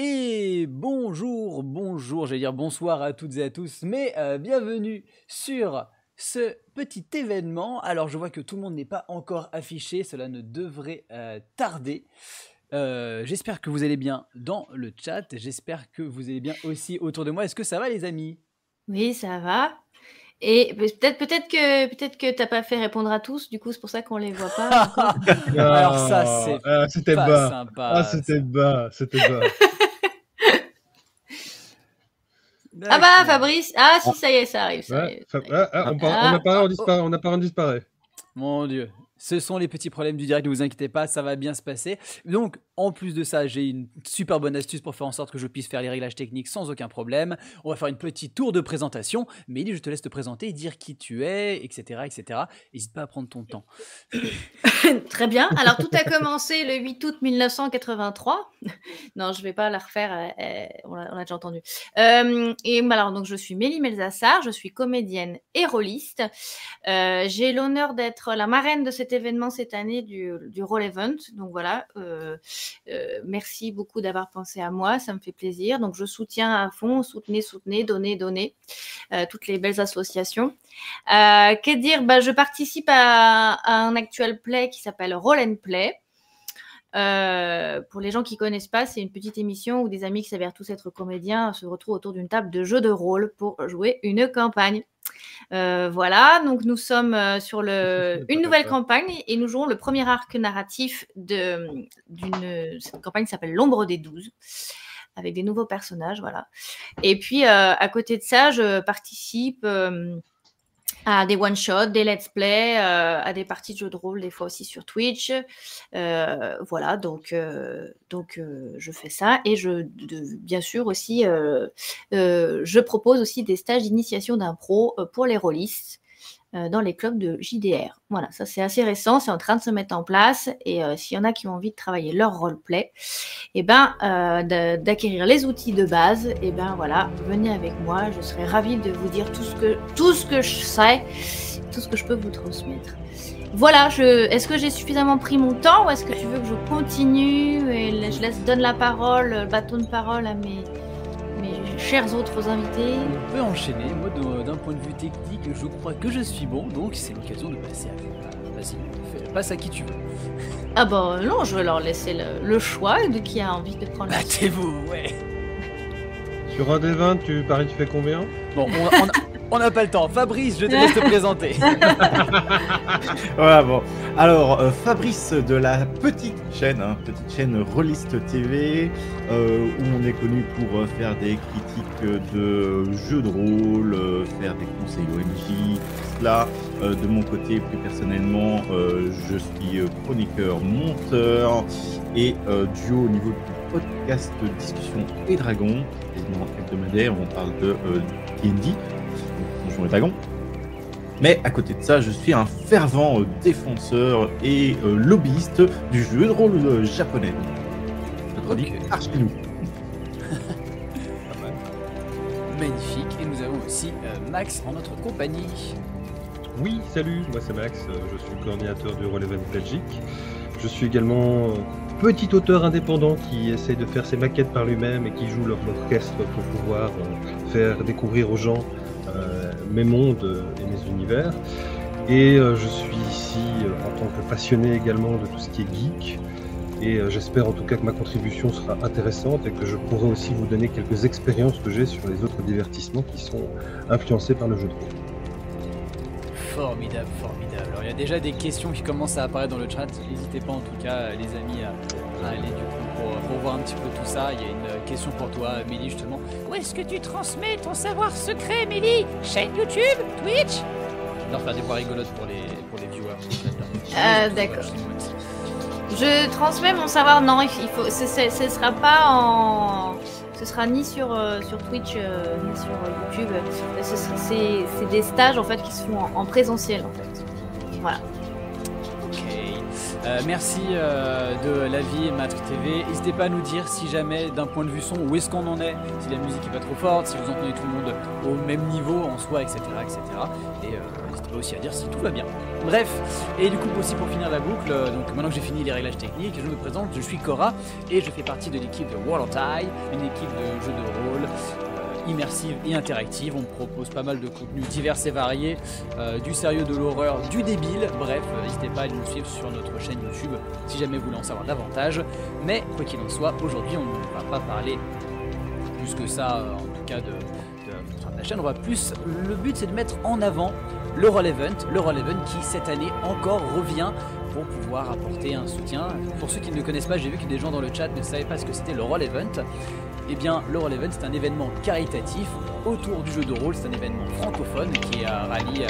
Et bonjour, j'allais dire bonsoir à toutes et à tous, mais bienvenue sur ce petit événement. Alors je vois que tout le monde n'est pas encore affiché, cela ne devrait tarder. J'espère que vous allez bien dans le chat, j'espère que vous allez bien aussi autour de moi. Est-ce que ça va les amis? Oui, ça va. Et peut-être que t'as pas fait répondre à tous, du coup c'est pour ça qu'on les voit pas encore. Alors ça c'est c'était pas bas. sympa. C'était bas. Ah bah Fabrice, ah si ça y est, ça arrive. On apparaît, on disparaît. Mon Dieu, ce sont les petits problèmes du direct, ne vous inquiétez pas, ça va bien se passer. Donc, en plus de ça, j'ai une super bonne astuce pour faire en sorte que je puisse faire les réglages techniques sans aucun problème. On va faire une petite tour de présentation. Mélie, je te laisse te présenter, dire qui tu es, etc. etc. N'hésite pas à prendre ton temps. Très bien. Alors, tout a commencé le 8 août 1983. Non, je ne vais pas la refaire, on l'a déjà entendu. Et alors, donc, je suis Mélie Melzassar, je suis comédienne et rôliste. J'ai l'honneur d'être la marraine de cet événement cette année du Roll Event. Donc voilà, merci beaucoup d'avoir pensé à moi, ça me fait plaisir. Donc je soutiens à fond, soutenez, donnez, toutes les belles associations. Que dire, je participe à un actual play qui s'appelle Roll and Play. Pour les gens qui connaissent pas, c'est une petite émission où des amis qui s'avèrent tous être comédiens se retrouvent autour d'une table de jeu de rôle pour jouer une campagne. Voilà, donc nous sommes sur une nouvelle campagne et nous jouons le premier arc narratif cette campagne qui s'appelle L'Ombre des 12 avec des nouveaux personnages, voilà. Et puis à côté de ça, je participe à des one-shots, des let's play, à des parties de jeux de rôle, des fois aussi sur Twitch. Voilà, donc je fais ça. Et bien sûr aussi, je propose aussi des stages d'initiation d'impro pour les rôlistes dans les clubs de JDR. Voilà, ça c'est assez récent, c'est en train de se mettre en place. Et s'il y en a qui ont envie de travailler leur roleplay, d'acquérir les outils de base, voilà, venez avec moi, je serai ravie de vous dire tout ce que je sais, tout ce que je peux vous transmettre. Voilà, est-ce que j'ai suffisamment pris mon temps ou est-ce que tu veux que je continue et je donne la parole, le bâton de parole à mes chers autres invités? On peut enchaîner. Moi, d'un point de vue technique, je crois que je suis bon, donc c'est l'occasion de passer à vous. Vas-y, passe à qui tu veux. Ah non, je vais leur laisser le choix de qui a envie de prendre. Battez-vous, ouais. Sur un des 20, tu paries tu fais combien? Bon, on n'a pas le temps. Fabrice, je te laisse te présenter. Voilà, bon. Alors, Fabrice de la petite chaîne Rollist TV, où on est connu pour faire des critiques de jeux de rôle, faire des conseils OMJ, cela. De mon côté, plus personnellement, je suis chroniqueur, monteur et duo au niveau du podcast Discussion et Dragons. Quasiment hebdomadaire, on parle de D&D, Donjons et Dragons. Mais à côté de ça, je suis un fervent défenseur et lobbyiste du jeu de rôle japonais. Ça traduit par chez nous. Magnifique. Et nous avons aussi Max en notre compagnie. Oui, salut, moi c'est Max, je suis le coordinateur du Roll Event Belgique. Je suis également petit auteur indépendant qui essaie de faire ses maquettes par lui-même et qui joue l'orchestre pour pouvoir faire découvrir aux gens mes mondes et mes univers. Et je suis ici en tant que passionné également de tout ce qui est geek. Et j'espère en tout cas que ma contribution sera intéressante et que je pourrai aussi vous donner quelques expériences que j'ai sur les autres divertissements qui sont influencés par le jeu de rôle. Formidable. Alors il y a déjà des questions qui commencent à apparaître dans le chat. N'hésitez pas en tout cas les amis à aller du coup pour voir un petit peu tout ça. Il y a une question pour toi Mélie justement. Où est-ce que tu transmets ton savoir secret Mélie? Chaîne YouTube? Twitch? J'adore faire des voix rigolotes pour les viewers. D'accord. Je transmets mon savoir, non, ce sera pas en... Ce sera ni sur Twitch, ni sur YouTube. C'est des stages en fait qui se font en présentiel en fait. Voilà. Ok. Merci de l'avis Matre TV. N'hésitez pas à nous dire si jamais d'un point de vue son où est-ce qu'on en est, si la musique est pas trop forte, si vous entendez tout le monde au même niveau en soi, etc. etc. Et n'hésitez pas aussi à dire si tout va bien. Bref, et du coup aussi pour finir la boucle, donc maintenant que j'ai fini les réglages techniques, je me présente, je suis Cora et je fais partie de l'équipe de World of Tai, une équipe de jeux de rôle immersive et interactive. On propose pas mal de contenus divers et variés, du sérieux, de l'horreur, du débile, bref, n'hésitez pas à nous suivre sur notre chaîne YouTube si jamais vous voulez en savoir davantage. Mais quoi qu'il en soit, aujourd'hui on ne va pas parler plus que ça, en tout cas de la chaîne. On va plus, le but c'est de mettre en avant le Roll Event qui cette année encore revient pour pouvoir apporter un soutien. Pour ceux qui ne le connaissent pas, j'ai vu que des gens dans le chat ne savaient pas ce que c'était le Roll Event. Eh bien, le Roll Event, c'est un événement caritatif autour du jeu de rôle. C'est un événement francophone qui rallie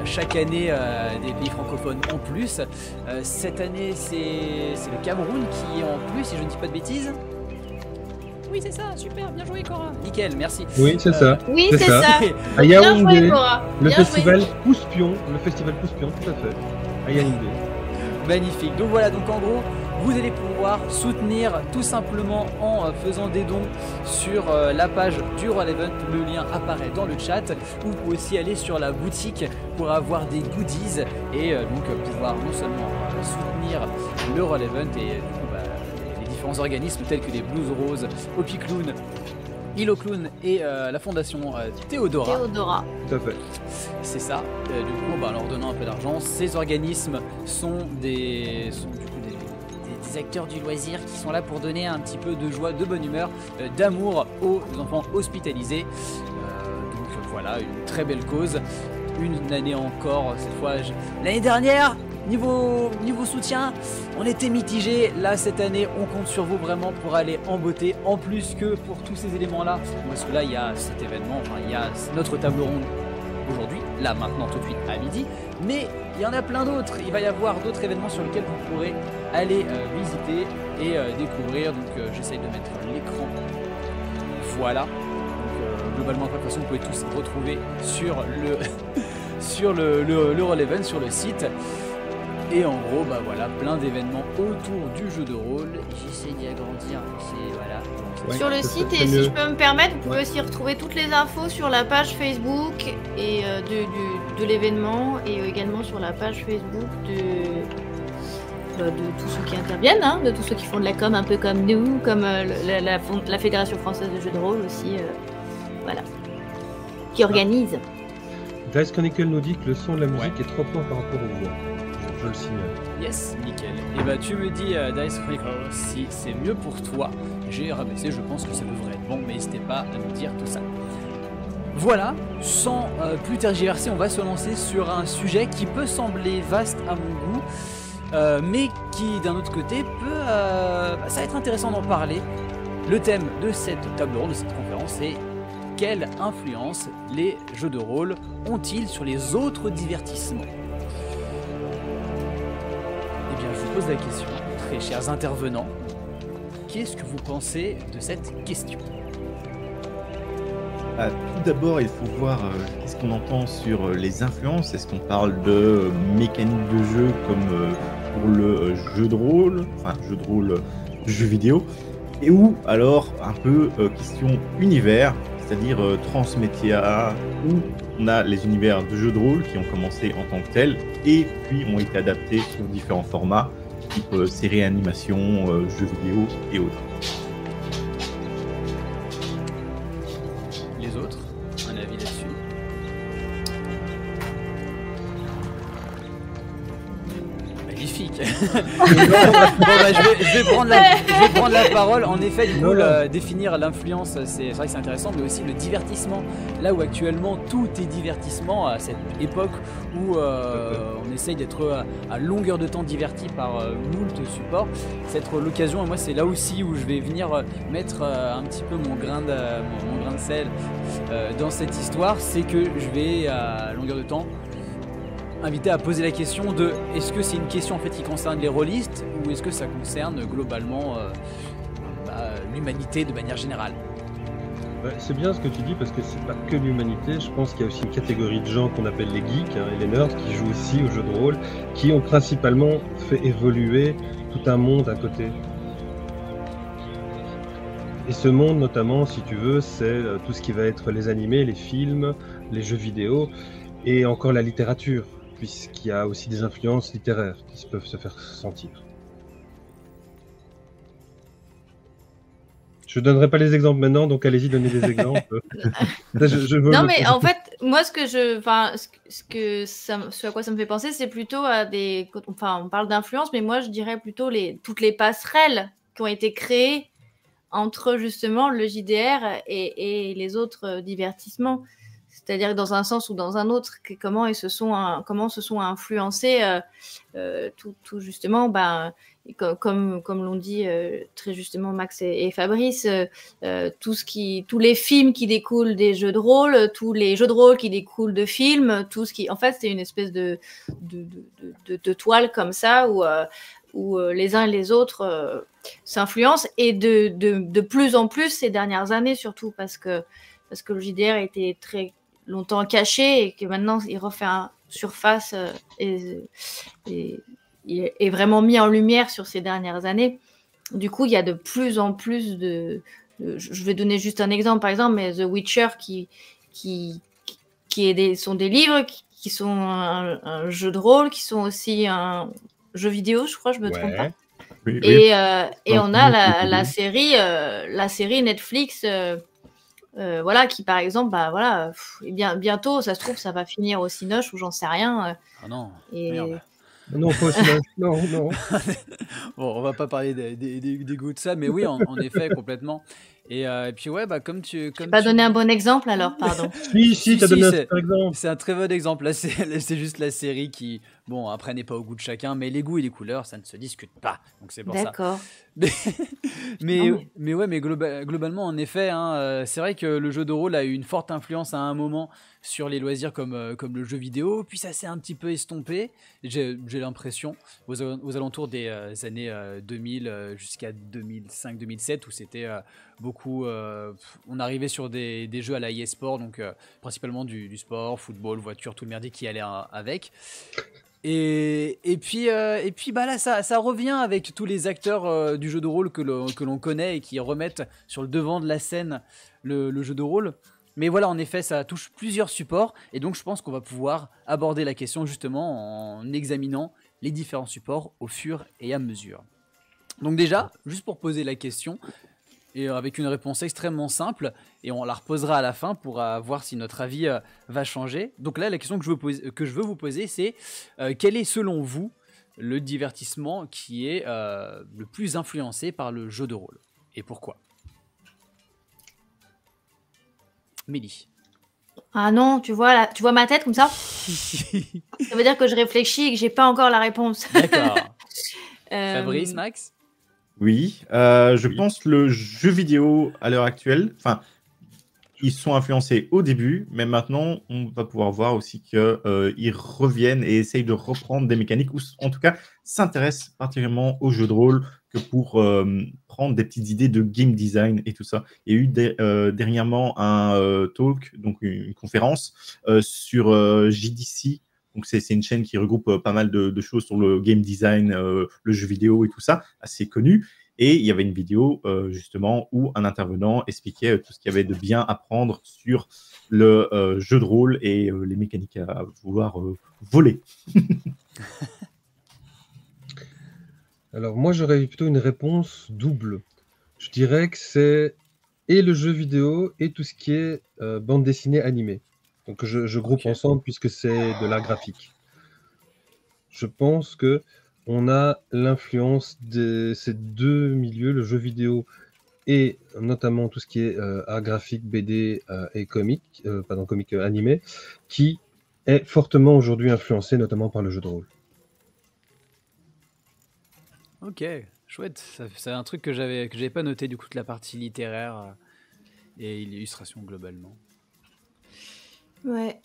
chaque année des pays francophones en plus. Cette année, c'est le Cameroun qui est en plus, si je ne dis pas de bêtises. Oui, c'est ça, super, bien joué Cora. Nickel, merci. Oui, c'est ça. Oui, c'est ça. À Bien Yaoundé, joué, Cora. le Bien festival joué. Pouspion, tout à fait. À Yaoundé. Magnifique. Donc voilà, donc en gros, vous allez pouvoir soutenir tout simplement en faisant des dons sur la page du Roll Event. Le lien apparaît dans le chat. Vous pouvez aussi aller sur la boutique pour avoir des goodies et donc pouvoir non seulement soutenir le Roll Event et du coup, les différents organismes tels que les Blues Roses, Hopi Clown, Hilo Clown et la fondation Théodora. Tout à fait. C'est ça. Du coup, en leur donnant un peu d'argent, ces organismes sont des acteurs du loisir qui sont là pour donner un petit peu de joie, de bonne humeur, d'amour aux enfants hospitalisés. Donc voilà, une très belle cause. Une année encore, cette fois. L'année dernière, niveau soutien, on était mitigé. Là, cette année, on compte sur vous vraiment pour aller en beauté. En plus que pour tous ces éléments-là, parce que là, il y a cet événement, il y a notre table ronde aujourd'hui, là, maintenant, tout de suite, à midi. Mais il y en a plein d'autres. Il va y avoir d'autres événements sur lesquels vous pourrez aller visiter et découvrir. Donc, j'essaye de mettre l'écran. Voilà. Donc, globalement, de toute façon, vous pouvez tous retrouver sur le sur le Roll Event, sur le site. Et en gros, voilà, plein d'événements autour du jeu de rôle. J'essaie d'y agrandir, voilà. Ouais, Sur le ça site, serait et si mieux. je peux me permettre, vous pouvez aussi retrouver toutes les infos sur la page Facebook et de l'événement, et également sur la page Facebook de tous ceux qui interviennent, hein, de tous ceux qui font de la com un peu comme nous, comme la Fédération Française de Jeux de Rôle aussi, voilà, qui organise. Dice Chronicle nous dit que le son de la musique est 3 points par rapport aux voix. Je le signale. Yes, nickel. Et tu me dis, Dice Chronicle, si c'est mieux pour toi, j'ai rabaissé, je pense que ça devrait être bon, mais n'hésitez pas à me dire tout ça. Voilà, sans plus tergiverser, on va se lancer sur un sujet qui peut sembler vaste à mon goût, mais qui d'un autre côté peut, ça va être intéressant d'en parler. Le thème de cette table ronde, de cette conférence, c'est quelle influence les jeux de rôle ont-ils sur les autres divertissements? Eh bien, je vous pose la question, très chers intervenants, qu'est-ce que vous pensez de cette question? Tout d'abord, il faut voir qu'est-ce qu'on entend sur les influences. Est-ce qu'on parle de mécanique de jeu comme pour le jeu de rôle, jeu vidéo, et ou alors un peu question univers, c'est-à-dire transmédia, où on a les univers de jeux de rôle qui ont commencé en tant que tels et puis ont été adaptés sur différents formats, type séries animation, jeux vidéo et autres. Les autres, un avis là-dessus? Magnifique. Je vais prendre la parole. En effet, du coup, définir l'influence, c'est vrai que c'est intéressant, mais aussi le divertissement. Là où actuellement tout est divertissement, à cette époque où on essaye d'être à longueur de temps diverti par moult supports, c'est être l'occasion, et moi c'est là aussi où je vais venir mettre un petit peu mon grain de sel dans cette histoire, c'est que je vais à longueur de temps invité à poser la question de est-ce que c'est une question en fait qui concerne les rôlistes ou est-ce que ça concerne globalement l'humanité de manière générale. Ouais, c'est bien ce que tu dis parce que c'est pas que l'humanité. Je pense qu'il y a aussi une catégorie de gens qu'on appelle les geeks et les nerds qui jouent aussi aux jeux de rôle, qui ont principalement fait évoluer tout un monde à côté. Et ce monde, notamment, si tu veux, c'est tout ce qui va être les animés, les films, les jeux vidéo et encore la littérature, puisqu'il y a aussi des influences littéraires qui peuvent se faire sentir. Je ne donnerai pas les exemples maintenant, donc allez-y, donnez des exemples. Non, mais en fait, moi, ce à quoi ça me fait penser, c'est plutôt à des... Enfin, on parle d'influence, mais moi, je dirais plutôt toutes les passerelles qui ont été créées entre justement le JDR et les autres divertissements. C'est-à-dire dans un sens ou dans un autre, comment se sont influencés tout justement, comme l'ont dit très justement Max et Fabrice, tous les films qui découlent des jeux de rôle, tous les jeux de rôle qui découlent de films, tout ce qui, en fait, c'est une espèce de toile comme ça où les uns et les autres s'influencent, et de plus en plus ces dernières années, surtout parce que le JDR était très longtemps caché et que maintenant il refait surface et est vraiment mis en lumière sur ces dernières années. Du coup, il y a de plus en plus je vais donner juste un exemple, par exemple, mais The Witcher sont des livres qui sont un jeu de rôle, qui sont aussi un jeu vidéo, je crois, je me trompe pas. Oui, et on a la série Netflix voilà, qui par exemple, bientôt, ça se trouve, ça va finir au Cinoche ou j'en sais rien. Ah non, et... merde. Non, pas au Cinoche, non. Bon, on va pas parler des goûts de ça, mais oui, en effet, complètement. Et puis ouais, comme tu... Je vais pas donner un bon exemple alors, pardon. Si, t'as donné un super exemple. C'est un très bon exemple. Là, c'est juste la série qui, bon, après n'est pas au goût de chacun, mais les goûts et les couleurs, ça ne se discute pas. Donc c'est pour ça. D'accord. mais globalement, en effet, c'est vrai que le jeu de rôle a eu une forte influence à un moment sur les loisirs comme le jeu vidéo, puis ça s'est un petit peu estompé, j'ai l'impression, aux alentours des années 2000 jusqu'à 2005-2007, où c'était beaucoup... on arrivait sur des jeux à la eSport, donc principalement du sport, football, voiture, tout le merdier qui allait avec. Et puis là, ça revient avec tous les acteurs du jeu de rôle que l'on connaît et qui remettent sur le devant de la scène le jeu de rôle. Mais voilà, en effet, ça touche plusieurs supports. Et donc, je pense qu'on va pouvoir aborder la question justement en examinant les différents supports au fur et à mesure. Donc déjà, juste pour poser la question, et avec une réponse extrêmement simple, et on la reposera à la fin pour voir si notre avis va changer. Donc là, la question que je veux vous poser, c'est quel est selon vous le divertissement qui est le plus influencé par le jeu de rôle, et pourquoi? Mélie. Ah non, tu vois ma tête comme ça? Ça veut dire que je réfléchis et que j'ai pas encore la réponse. D'accord. Fabrice, Max? Oui, je pense le jeu vidéo à l'heure actuelle, enfin, ils sont influencés au début, mais maintenant, on va pouvoir voir aussi qu'ils reviennent et essayent de reprendre des mécaniques, ou en tout cas, s'intéressent particulièrement aux jeux de rôle que pour prendre des petites idées de game design et tout ça. Il y a eu dernièrement un talk, donc une conférence sur JDC. Donc, c'est une chaîne qui regroupe pas mal de choses sur le game design, le jeu vidéo et tout ça, assez connu. Et il y avait une vidéo, justement, où un intervenant expliquait tout ce qu'il y avait de bien à prendre sur le jeu de rôle et les mécaniques à vouloir voler. Alors, moi, j'aurais plutôt une réponse double. Je dirais que c'est et le jeu vidéo et tout ce qui est bande dessinée animée. Donc, je groupe ensemble puisque c'est de l'art graphique. Je pense que on a l'influence de ces deux milieux, le jeu vidéo et notamment tout ce qui est art graphique, BD et comics animé, qui est fortement aujourd'hui influencé notamment par le jeu de rôle. Ok, chouette. C'est un truc que j'avais pas noté, du coup, de la partie littéraire et illustration globalement. Ouais,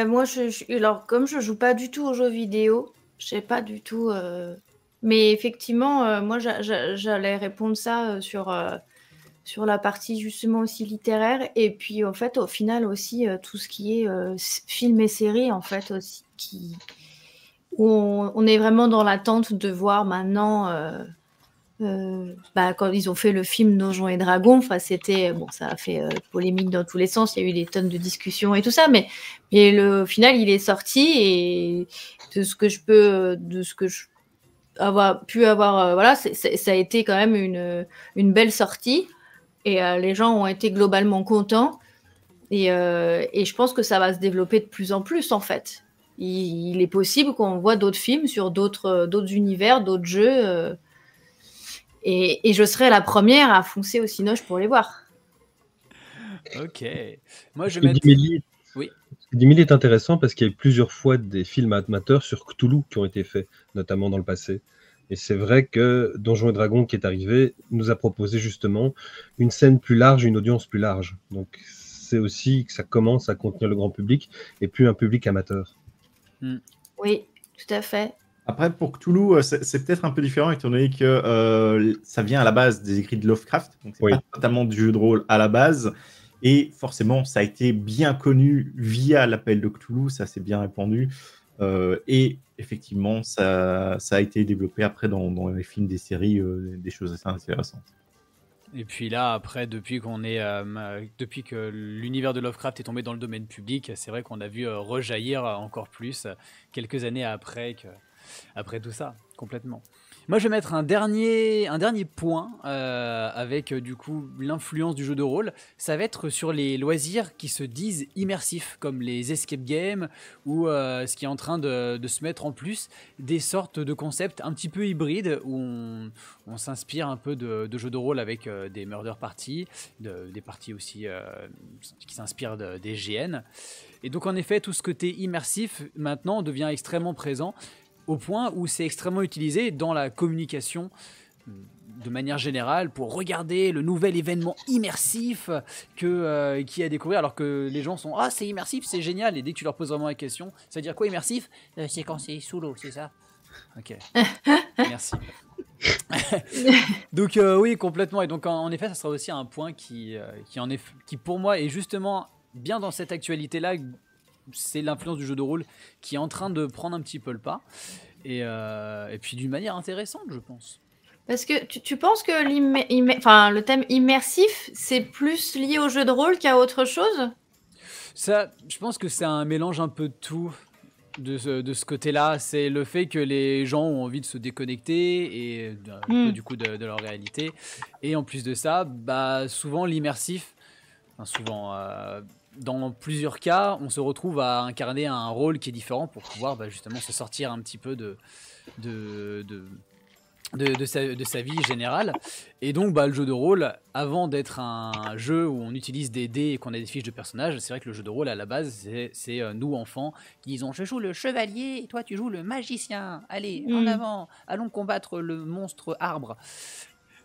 moi, alors, comme je joue pas du tout aux jeux vidéo, je sais pas du tout. Mais effectivement, moi, j'allais répondre ça sur sur la partie justement aussi littéraire. Et puis, en fait, au final aussi, tout ce qui est film et série, en fait, aussi, où on est vraiment dans l'attente de voir maintenant... quand ils ont fait le film Donjons et Dragons, c'était ça a fait polémique dans tous les sens. Il y a eu des tonnes de discussions et tout ça, mais au final, il est sorti et de ce que je pu avoir, voilà, ça a été quand même une belle sortie et les gens ont été globalement contents et je pense que ça va se développer de plus en plus en fait. Il est possible qu'on voit d'autres films sur d'autres univers, d'autres jeux. Et je serai la première à foncer au Cinoche pour les voir. Ok. Moi, je Ce vais que mettre... dit Mélie Oui. ce que dit Mélie est intéressant parce qu'il y a eu plusieurs fois des films amateurs sur Cthulhu qui ont été faits, notamment dans le passé. Et c'est vrai que Donjons et Dragons qui est arrivé nous a proposé justement une scène plus large, une audience plus large. Donc c'est aussi que ça commence à contenir le grand public et plus un public amateur. Oui, tout à fait. Après, pour Cthulhu, c'est peut-être un peu différent étant donné que ça vient à la base des écrits de Lovecraft. Donc, c'est pas totalement du jeu de rôle à la base. Et forcément, ça a été bien connu via l'appel de Cthulhu. Ça s'est bien répandu. Et effectivement, ça a été développé après dans les films, des séries, des choses assez intéressantes. Et puis là, après, depuis que l'univers de Lovecraft est tombé dans le domaine public, c'est vrai qu'on a vu rejaillir encore plus quelques années après tout ça, complètement. Moi, je vais mettre un dernier point avec du coup l'influence du jeu de rôle. Ça va être sur les loisirs qui se disent immersifs, comme les escape games ou ce qui est en train de se mettre en plus, des sortes de concepts un petit peu hybrides où on s'inspire un peu de jeux de rôle avec des murder parties, des parties aussi qui s'inspirent des GN. Et donc en effet, tout ce côté immersif maintenant devient extrêmement présent, au point où c'est extrêmement utilisé dans la communication de manière générale pour regarder le nouvel événement immersif qui est à découvrir, alors que les gens sont « Ah, c'est immersif, c'est génial !» Et dès que tu leur poses vraiment la question, ça veut dire quoi immersif ? C'est quand c'est sous l'eau, c'est ça ? Ok, merci. Donc oui, complètement. Et donc en effet, ça sera aussi un point qui pour moi est justement bien dans cette actualité-là. C'est l'influence du jeu de rôle qui est en train de prendre un petit peu le pas. Et puis d'une manière intéressante, je pense. Parce que tu penses que le thème immersif, c'est plus lié au jeu de rôle qu'à autre chose ? Ça, je pense que c'est un mélange un peu de tout de ce côté-là. C'est le fait que les gens ont envie de se déconnecter et du coup de leur réalité. Et en plus de ça, souvent l'immersif, dans plusieurs cas, on se retrouve à incarner un rôle qui est différent pour pouvoir justement se sortir un petit peu de sa vie générale. Et donc le jeu de rôle, avant d'être un jeu où on utilise des dés et qu'on a des fiches de personnages, c'est vrai que le jeu de rôle à la base c'est nous enfants qui disons je joue le chevalier et toi tu joues le magicien, allez en avant, allons combattre le monstre arbre.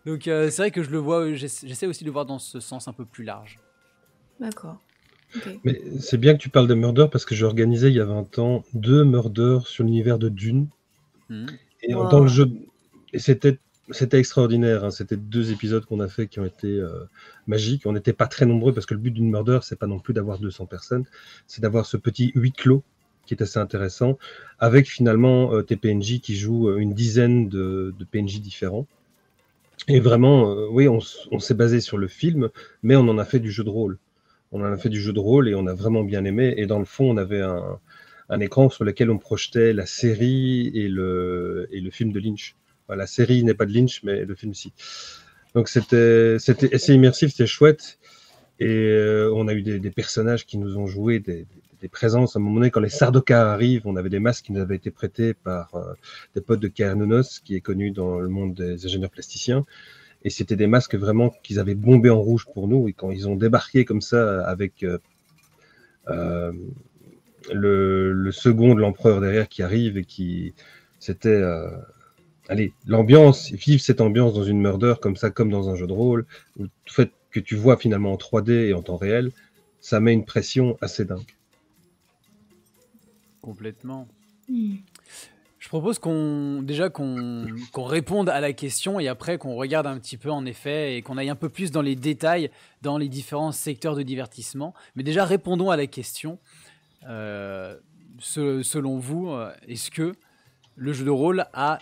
Donc c'est vrai que je le vois, j'essaie aussi de le voir dans ce sens un peu plus large. D'accord. Okay. Mais c'est bien que tu parles de Murder parce que j'ai organisé il y a 20 ans 2 Murder sur l'univers de Dune. Et dans le jeu, c'était extraordinaire. Hein. C'était 2 épisodes qu'on a fait qui ont été magiques. On n'était pas très nombreux parce que le but d'une Murder, c'est pas non plus d'avoir 200 personnes, c'est d'avoir ce petit huis clos qui est assez intéressant, avec finalement tes PNJ qui jouent une dizaine de PNJ différents. Et vraiment, oui, on s'est basé sur le film, mais on en a fait du jeu de rôle. On en a fait du jeu de rôle et on a vraiment bien aimé. Et dans le fond, on avait un écran sur lequel on projetait la série et le film de Lynch. Enfin, la série n'est pas de Lynch, mais le film si. Donc c'était assez immersif, c'était chouette. Et on a eu des personnages qui nous ont joué des présences. À un moment donné, quand les Sardaukar arrivent, on avait des masques qui nous avaient été prêtés par des potes de Kernonos, qui est connu dans le monde des ingénieurs plasticiens. Et c'était des masques vraiment qu'ils avaient bombés en rouge pour nous. Et quand ils ont débarqué comme ça avec le second de l'empereur derrière qui arrive et qui... C'était... allez, l'ambiance, vivre cette ambiance dans une Murder comme ça, comme dans un jeu de rôle, où le fait que tu vois finalement en 3D et en temps réel, ça met une pression assez dingue. Complètement. Je propose qu'on réponde à la question et après qu'on regarde un petit peu en effet et qu'on aille un peu plus dans les détails dans les différents secteurs de divertissement. Mais déjà répondons à la question. Selon vous, est-ce que le jeu de rôle a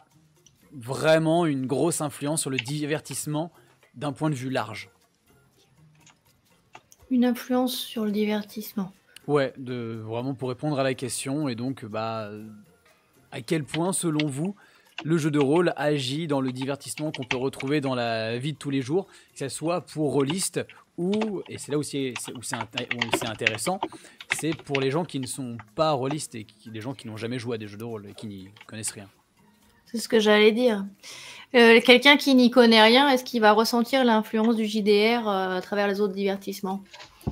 vraiment une grosse influence sur le divertissement d'un point de vue large? Une influence sur le divertissement. Ouais, vraiment pour répondre à la question et donc à quel point, selon vous, le jeu de rôle agit dans le divertissement qu'on peut retrouver dans la vie de tous les jours, que ce soit pour rôlistes ou, et c'est là où c'est intéressant, c'est pour les gens qui ne sont pas rôlistes et les gens qui n'ont jamais joué à des jeux de rôle et qui n'y connaissent rien. C'est ce que j'allais dire. Quelqu'un qui n'y connaît rien, est-ce qu'il va ressentir l'influence du JDR à travers les autres divertissements? Je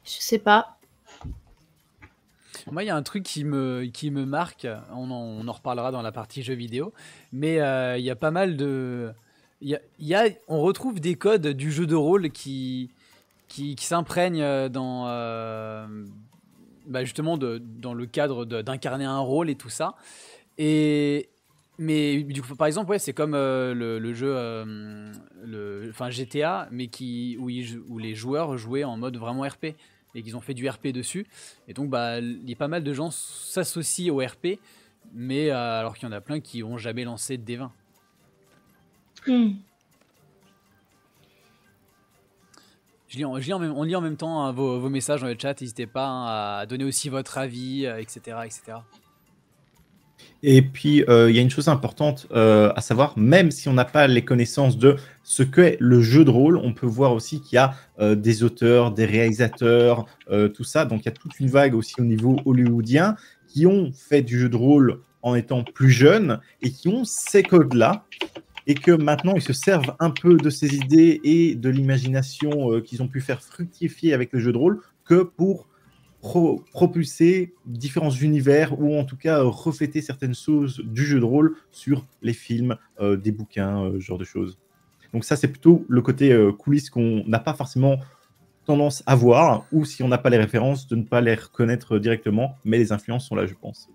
sais pas. Moi, il y a un truc qui me marque, on en reparlera dans la partie jeux vidéo, mais il y a pas mal de... on retrouve des codes du jeu de rôle qui s'imprègnent justement dans le cadre d'incarner un rôle et tout ça. Mais du coup, par exemple, ouais, c'est comme le jeu GTA, mais où les joueurs jouaient en mode vraiment RP. Et qu'ils ont fait du RP dessus. Et donc, il y a pas mal de gens s'associent au RP, mais alors qu'il y en a plein qui n'ont jamais lancé de D20. On lit en même temps hein, vos messages dans le chat. N'hésitez pas à donner aussi votre avis, etc., etc. Et puis, il y a une chose importante à savoir, même si on n'a pas les connaissances de ce qu'est le jeu de rôle, on peut voir aussi qu'il y a des auteurs, des réalisateurs, tout ça. Donc, il y a toute une vague aussi au niveau hollywoodien qui ont fait du jeu de rôle en étant plus jeunes et qui ont ces codes-là. Et que maintenant, ils se servent un peu de ces idées et de l'imagination qu'ils ont pu faire fructifier avec le jeu de rôle que pour propulser différents univers ou en tout cas refléter certaines choses du jeu de rôle sur les films, des bouquins, ce genre de choses. Donc ça, c'est plutôt le côté coulisses qu'on n'a pas forcément tendance à voir, ou si on n'a pas les références, de ne pas les reconnaître directement, mais les influences sont là, je pense.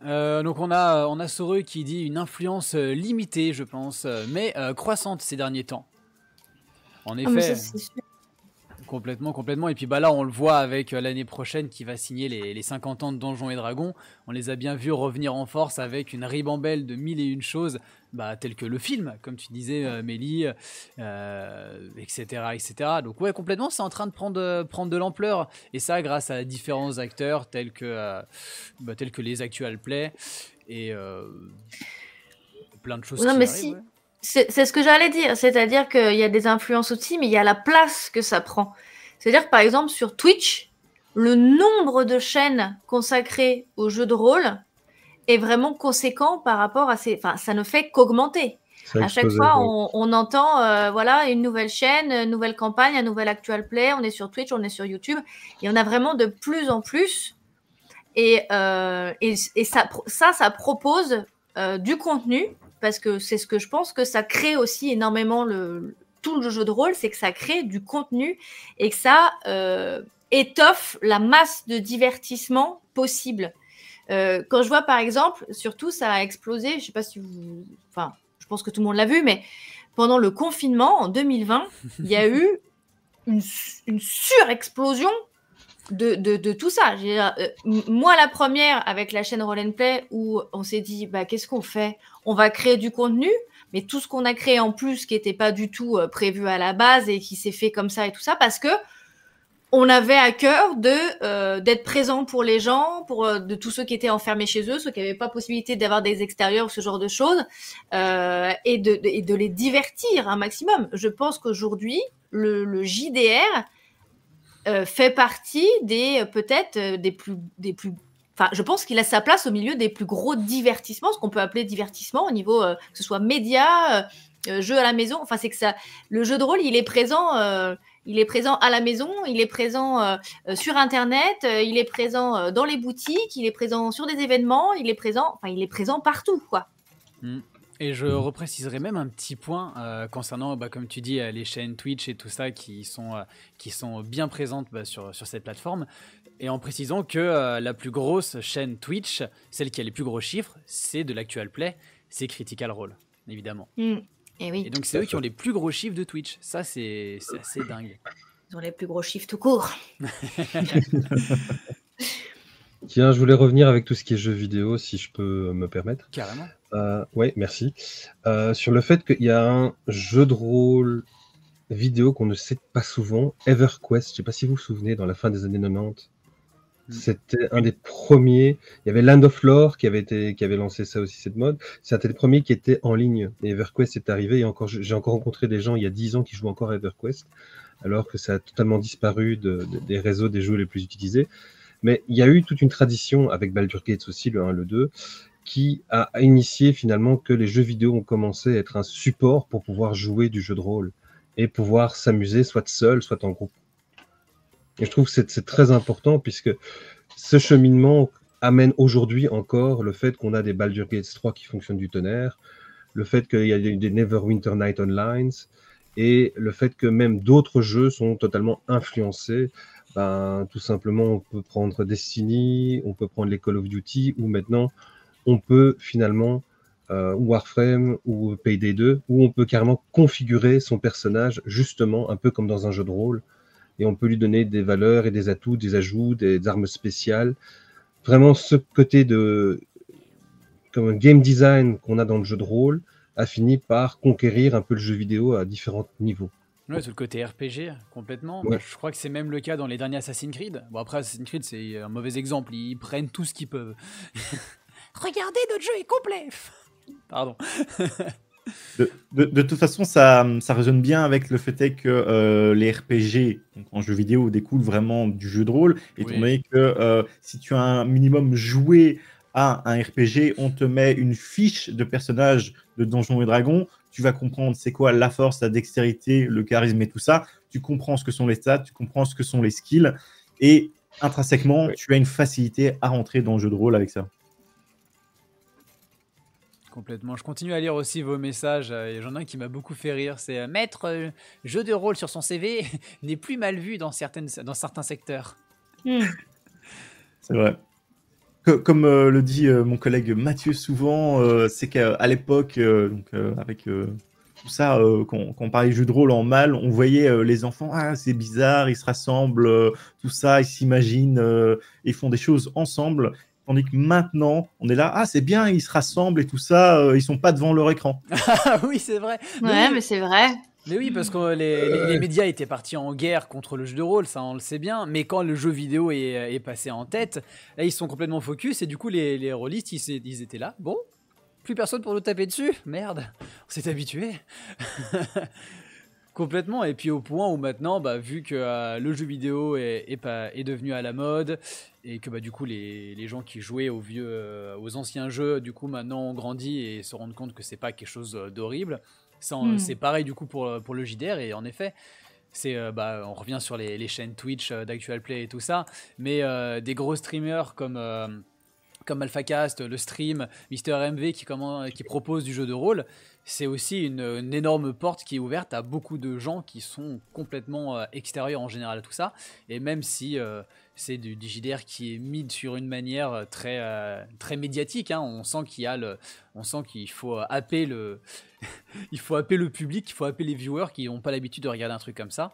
Donc on a Soreux qui dit une influence limitée, je pense, mais croissante ces derniers temps. En effet. Mais ça, c'est sûr. Complètement. Et puis là, on le voit avec l'année prochaine qui va signer les 50 ans de Donjons et Dragons. On les a bien vus revenir en force avec une ribambelle de 1001 choses, telles que le film, comme tu disais, Mélie, etc. Donc ouais, complètement, c'est en train de prendre de l'ampleur. Et ça, grâce à différents acteurs tels que les Actual Play et plein de choses qui mais arrivent. si. Ouais. C'est ce que j'allais dire, c'est-à-dire qu'il y a des influences aussi, mais il y a la place que ça prend. C'est-à-dire que par exemple sur Twitch, le nombre de chaînes consacrées aux jeux de rôle est vraiment conséquent par rapport à ça ne fait qu'augmenter. À chaque fois, on entend une nouvelle chaîne, une nouvelle campagne, un nouvel Actual Play, on est sur Twitch, on est sur YouTube, et on a vraiment de plus en plus. Et ça propose du contenu, parce que c'est ce que je pense que ça crée aussi énormément tout le jeu de rôle, c'est que ça crée du contenu et que ça étoffe la masse de divertissement possible. Quand je vois par exemple, surtout ça a explosé, je sais pas si je pense que tout le monde l'a vu, mais pendant le confinement en 2020, il y a eu une surexplosion de tout ça. Moi, la première, avec la chaîne Roll & Play, où on s'est dit, qu'est-ce qu'on fait? On va créer du contenu, mais tout ce qu'on a créé en plus, qui n'était pas du tout prévu à la base et qui s'est fait comme ça et tout ça, parce que on avait à cœur d'être présent pour les gens, de tous ceux qui étaient enfermés chez eux, ceux qui n'avaient pas possibilité d'avoir des extérieurs ou ce genre de choses, et de les divertir un maximum. Je pense qu'aujourd'hui, le JDR fait partie des plus je pense qu'il a sa place au milieu des plus gros divertissements, ce qu'on peut appeler divertissement au niveau que ce soit médias, jeux à la maison. Enfin, c'est que le jeu de rôle, il est présent à la maison, il est présent sur Internet, il est présent dans les boutiques, il est présent sur des événements, il est présent partout, quoi. Et je repréciserai même un petit point concernant, comme tu dis, les chaînes Twitch et tout ça qui sont bien présentes sur cette plateforme. Et en précisant que la plus grosse chaîne Twitch, celle qui a les plus gros chiffres, c'est de l'Actual Play, c'est Critical Role, évidemment. Et oui, Et donc c'est eux qui ont les plus gros chiffres de Twitch. Ça, c'est assez dingue. ils ont les plus gros chiffres tout court. Tiens, je voulais revenir avec tout ce qui est jeux vidéo, si je peux me permettre. Carrément. Oui, merci. Sur le fait qu'il y a un jeu de rôle vidéo qu'on ne sait pas souvent, EverQuest. Je ne sais pas si vous vous souvenez, dans la fin des années 90. C'était un des premiers. Il y avait Land of Lore qui avait lancé ça aussi, cette mode. C'était le premier qui était en ligne. Et EverQuest est arrivé. Et j'ai encore rencontré des gens il y a 10 ans qui jouent encore à EverQuest, alors que ça a totalement disparu des réseaux des jeux les plus utilisés. Mais il y a eu toute une tradition avec Baldur's Gate aussi, le 1, le 2, qui a initié finalement que les jeux vidéo ont commencé à être un support pour pouvoir jouer du jeu de rôle et pouvoir s'amuser soit seul, soit en groupe. Et je trouve que c'est très important, puisque ce cheminement amène aujourd'hui encore le fait qu'on a des Baldur's Gate 3 qui fonctionnent du tonnerre, le fait qu'il y a des Neverwinter Night Online, et le fait que même d'autres jeux sont totalement influencés. Tout simplement, on peut prendre Destiny, on peut prendre les Call of Duty, ou maintenant, on peut finalement, ou Warframe, ou Payday 2, où on peut carrément configurer son personnage, justement, un peu comme dans un jeu de rôle, et on peut lui donner des valeurs et des atouts, des ajouts, des armes spéciales. Vraiment, ce côté comme un game design qu'on a dans le jeu de rôle a fini par conquérir un peu le jeu vidéo à différents niveaux. Ouais, tout le côté RPG, complètement. Ouais. Je crois que c'est même le cas dans les derniers Assassin's Creed. Bon, après, Assassin's Creed, c'est un mauvais exemple. Ils prennent tout ce qu'ils peuvent. Regardez, notre jeu est complet. Pardon. De toute façon, ça résonne bien avec le fait que les RPG donc en jeu vidéo découlent vraiment du jeu de rôle, étant donné que si tu as un minimum joué à un RPG, on te met une fiche de personnage de Donjons et Dragons, tu vas comprendre c'est quoi la force, la dextérité, le charisme et tout ça, tu comprends ce que sont les stats, tu comprends ce que sont les skills, et intrinsèquement, tu as une facilité à rentrer dans le jeu de rôle avec ça. Complètement. Je continue à lire aussi vos messages. Et j'en ai un qui m'a beaucoup fait rire. C'est mettre jeu de rôle sur son CV n'est plus mal vu dans certains secteurs. C'est vrai. Comme le dit mon collègue Mathieu souvent, c'est qu'à l'époque, avec tout ça, quand on parlait jeu de rôle en mal, on voyait les enfants, ah c'est bizarre, ils se rassemblent, tout ça, ils s'imaginent, ils font des choses ensemble. Tandis que maintenant, on est là, ah c'est bien, ils se rassemblent et tout ça, ils sont pas devant leur écran. Oui, c'est vrai. Ouais, mais c'est vrai. Mais oui, parce que les médias étaient partis en guerre contre le jeu de rôle, ça on le sait bien. Mais quand le jeu vidéo est passé en tête, là ils sont complètement focus et du coup les rôlistes ils étaient là. Bon, plus personne pour nous taper dessus. Merde, on s'est habitué. Complètement, et puis au point où maintenant, vu que le jeu vidéo est devenu à la mode, et que du coup les gens qui jouaient aux anciens jeux, du coup maintenant ont grandi et se rendent compte que c'est pas quelque chose d'horrible. C'est pareil du coup pour le JDR, et en effet, on revient sur les chaînes Twitch d'Actual Play et tout ça, mais des gros streamers comme AlphaCast, le stream, Mister MV qui propose du jeu de rôle, c'est aussi une énorme porte qui est ouverte à beaucoup de gens qui sont complètement extérieurs en général à tout ça. Et même si c'est du JDR qui est mis sur une manière très médiatique, hein, on sent qu'il faut happer il faut happer le public, il faut happer les viewers qui n'ont pas l'habitude de regarder un truc comme ça.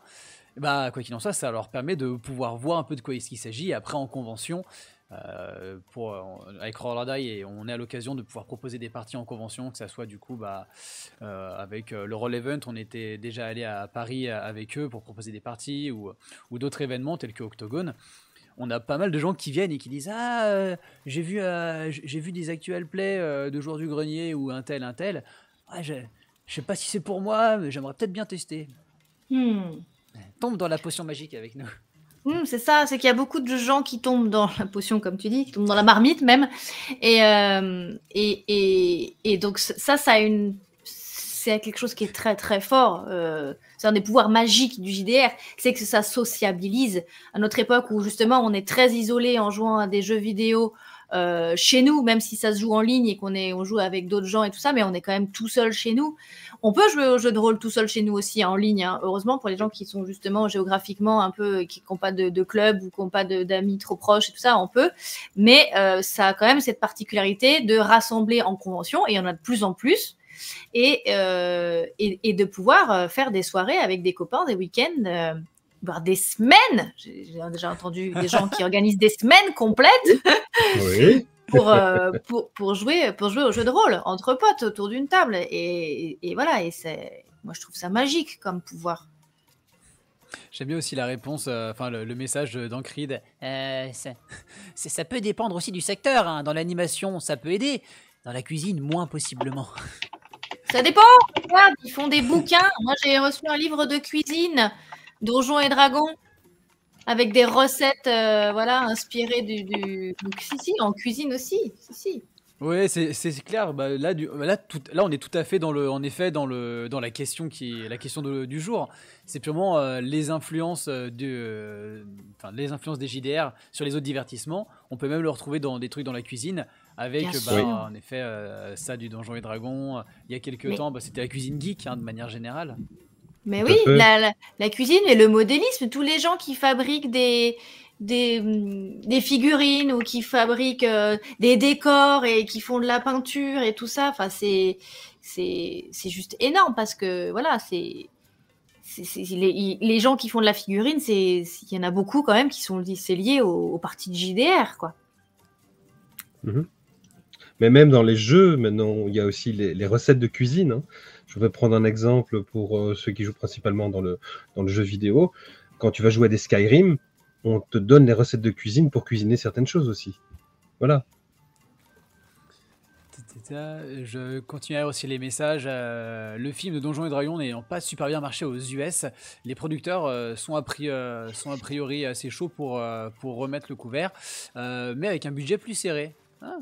Quoi qu'il en soit, ça leur permet de pouvoir voir un peu de quoi il s'agit. Et après, en convention, avec Roll Die, et on est à l'occasion de pouvoir proposer des parties en convention, que ça soit du coup avec le Roll Event, on était déjà allé à Paris avec eux pour proposer des parties, ou d'autres événements tels que Octogone. On a pas mal de gens qui viennent et qui disent j'ai vu des actual plays de Joueurs du Grenier ou un tel. Je sais pas si c'est pour moi, mais j'aimerais peut-être bien tester. Tombe dans la potion magique avec nous. C'est ça, c'est qu'il y a beaucoup de gens qui tombent dans la potion, comme tu dis, qui tombent dans la marmite même. Et donc ça c'est quelque chose qui est très très fort. C'est un des pouvoirs magiques du JDR, c'est que ça sociabilise. À notre époque où justement on est très isolé en jouant à des jeux vidéo chez nous, même si ça se joue en ligne et on joue avec d'autres gens et tout ça, mais on est quand même tout seul chez nous. On peut jouer au jeu de rôle tout seul chez nous aussi en ligne, hein. Heureusement pour les gens qui sont justement géographiquement un peu, qui n'ont pas de club ou qui n'ont pas d'amis trop proches et tout ça, on peut. Mais ça a quand même cette particularité de rassembler en convention, et il y en a de plus en plus. Et de pouvoir faire des soirées avec des copains, des week-ends, voire des semaines. J'ai déjà entendu des gens qui organisent des semaines complètes Oui. pour jouer au jeu de rôle entre potes autour d'une table. Et voilà, moi je trouve ça magique comme pouvoir. J'aime bien aussi la réponse, le message d'Ancrid. Ça peut dépendre aussi du secteur, hein. Dans l'animation, ça peut aider. Dans la cuisine, moins possiblement. Ça dépend. Regarde, ils font des bouquins. Moi, j'ai reçu un livre de cuisine, Donjons et Dragons, avec des recettes, inspirées du. Donc, si, en cuisine aussi. Si. Oui, c'est clair. Bah, là, on est tout à fait dans la question du jour. C'est purement les influences les influences des JDR sur les autres divertissements. On peut même le retrouver dans des trucs dans la cuisine. Avec, en effet, ça du Donjons et Dragons. Il y a quelques temps, c'était la cuisine geek, hein, de manière générale. Mais oui, la cuisine et le modélisme, tous les gens qui fabriquent des figurines ou qui fabriquent des décors et qui font de la peinture et tout ça, c'est juste énorme parce que voilà, les gens qui font de la figurine, il y en a beaucoup quand même c'est lié aux parties de JDR, quoi. Mm-hmm. Mais même dans les jeux, maintenant, il y a aussi les recettes de cuisine, hein. Je vais prendre un exemple pour ceux qui jouent principalement dans le jeu vidéo. Quand tu vas jouer à des Skyrim, on te donne les recettes de cuisine pour cuisiner certaines choses aussi. Voilà. Je continue à lire aussi les messages. Le film de Donjons et Dragons n'ayant pas super bien marché aux US, les producteurs sont a priori assez chauds pour remettre le couvert, mais avec un budget plus serré. Ah.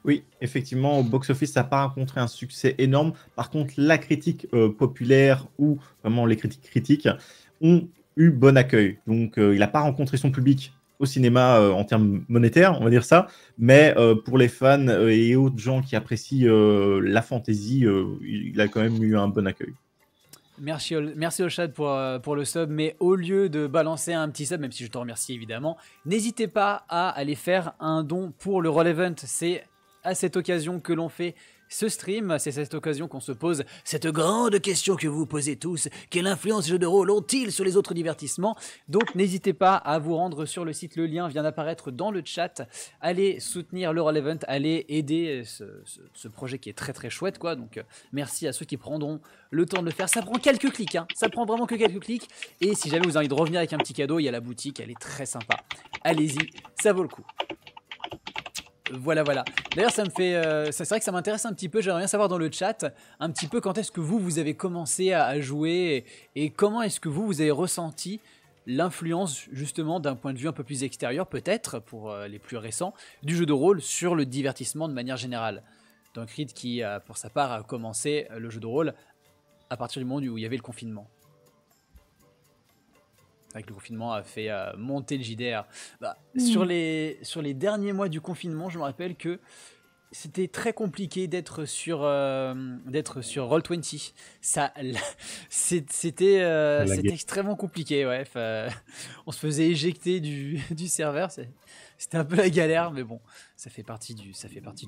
Oui, effectivement, au box-office, ça n'a pas rencontré un succès énorme. Par contre, la critique populaire ou vraiment les critiques critiques ont eu bon accueil. Donc, il n'a pas rencontré son public au cinéma en termes monétaires, on va dire ça. Mais pour les fans et autres gens qui apprécient la fantasy, il a quand même eu un bon accueil. Merci au chat pour le sub, mais au lieu de balancer un petit sub, même si je te remercie évidemment, n'hésitez pas à aller faire un don pour le Roll Event. C'est à cette occasion que l'on fait ce stream, c'est cette occasion qu'on se pose cette grande question que vous posez tous: quelle influence les jeux de rôle ont-ils sur les autres divertissements? Donc n'hésitez pas à vous rendre sur le site, le lien vient d'apparaître dans le chat. Allez soutenir le Roll Event, allez aider ce projet qui est très très chouette, quoi. Donc merci à ceux qui prendront le temps de le faire. Ça prend quelques clics, hein. Ça prend vraiment que quelques clics. Et si jamais vous avez envie de revenir avec un petit cadeau, il y a la boutique, elle est très sympa. Allez-y, ça vaut le coup. Voilà. D'ailleurs, c'est vrai que ça m'intéresse un petit peu. J'aimerais bien savoir dans le chat un petit peu quand est-ce que vous avez commencé à jouer et comment est-ce que vous avez ressenti l'influence justement d'un point de vue un peu plus extérieur, peut-être pour les plus récents, du jeu de rôle sur le divertissement de manière générale. Ancrid qui, pour sa part, a commencé le jeu de rôle à partir du moment où il y avait le confinement. Avec le confinement a fait monter le JDR. Sur les derniers mois du confinement, je me rappelle que c'était très compliqué d'être sur Roll20. C'était extrêmement compliqué. Ouais. On se faisait éjecter du serveur. C'était un peu la galère, mais bon, ça fait partie du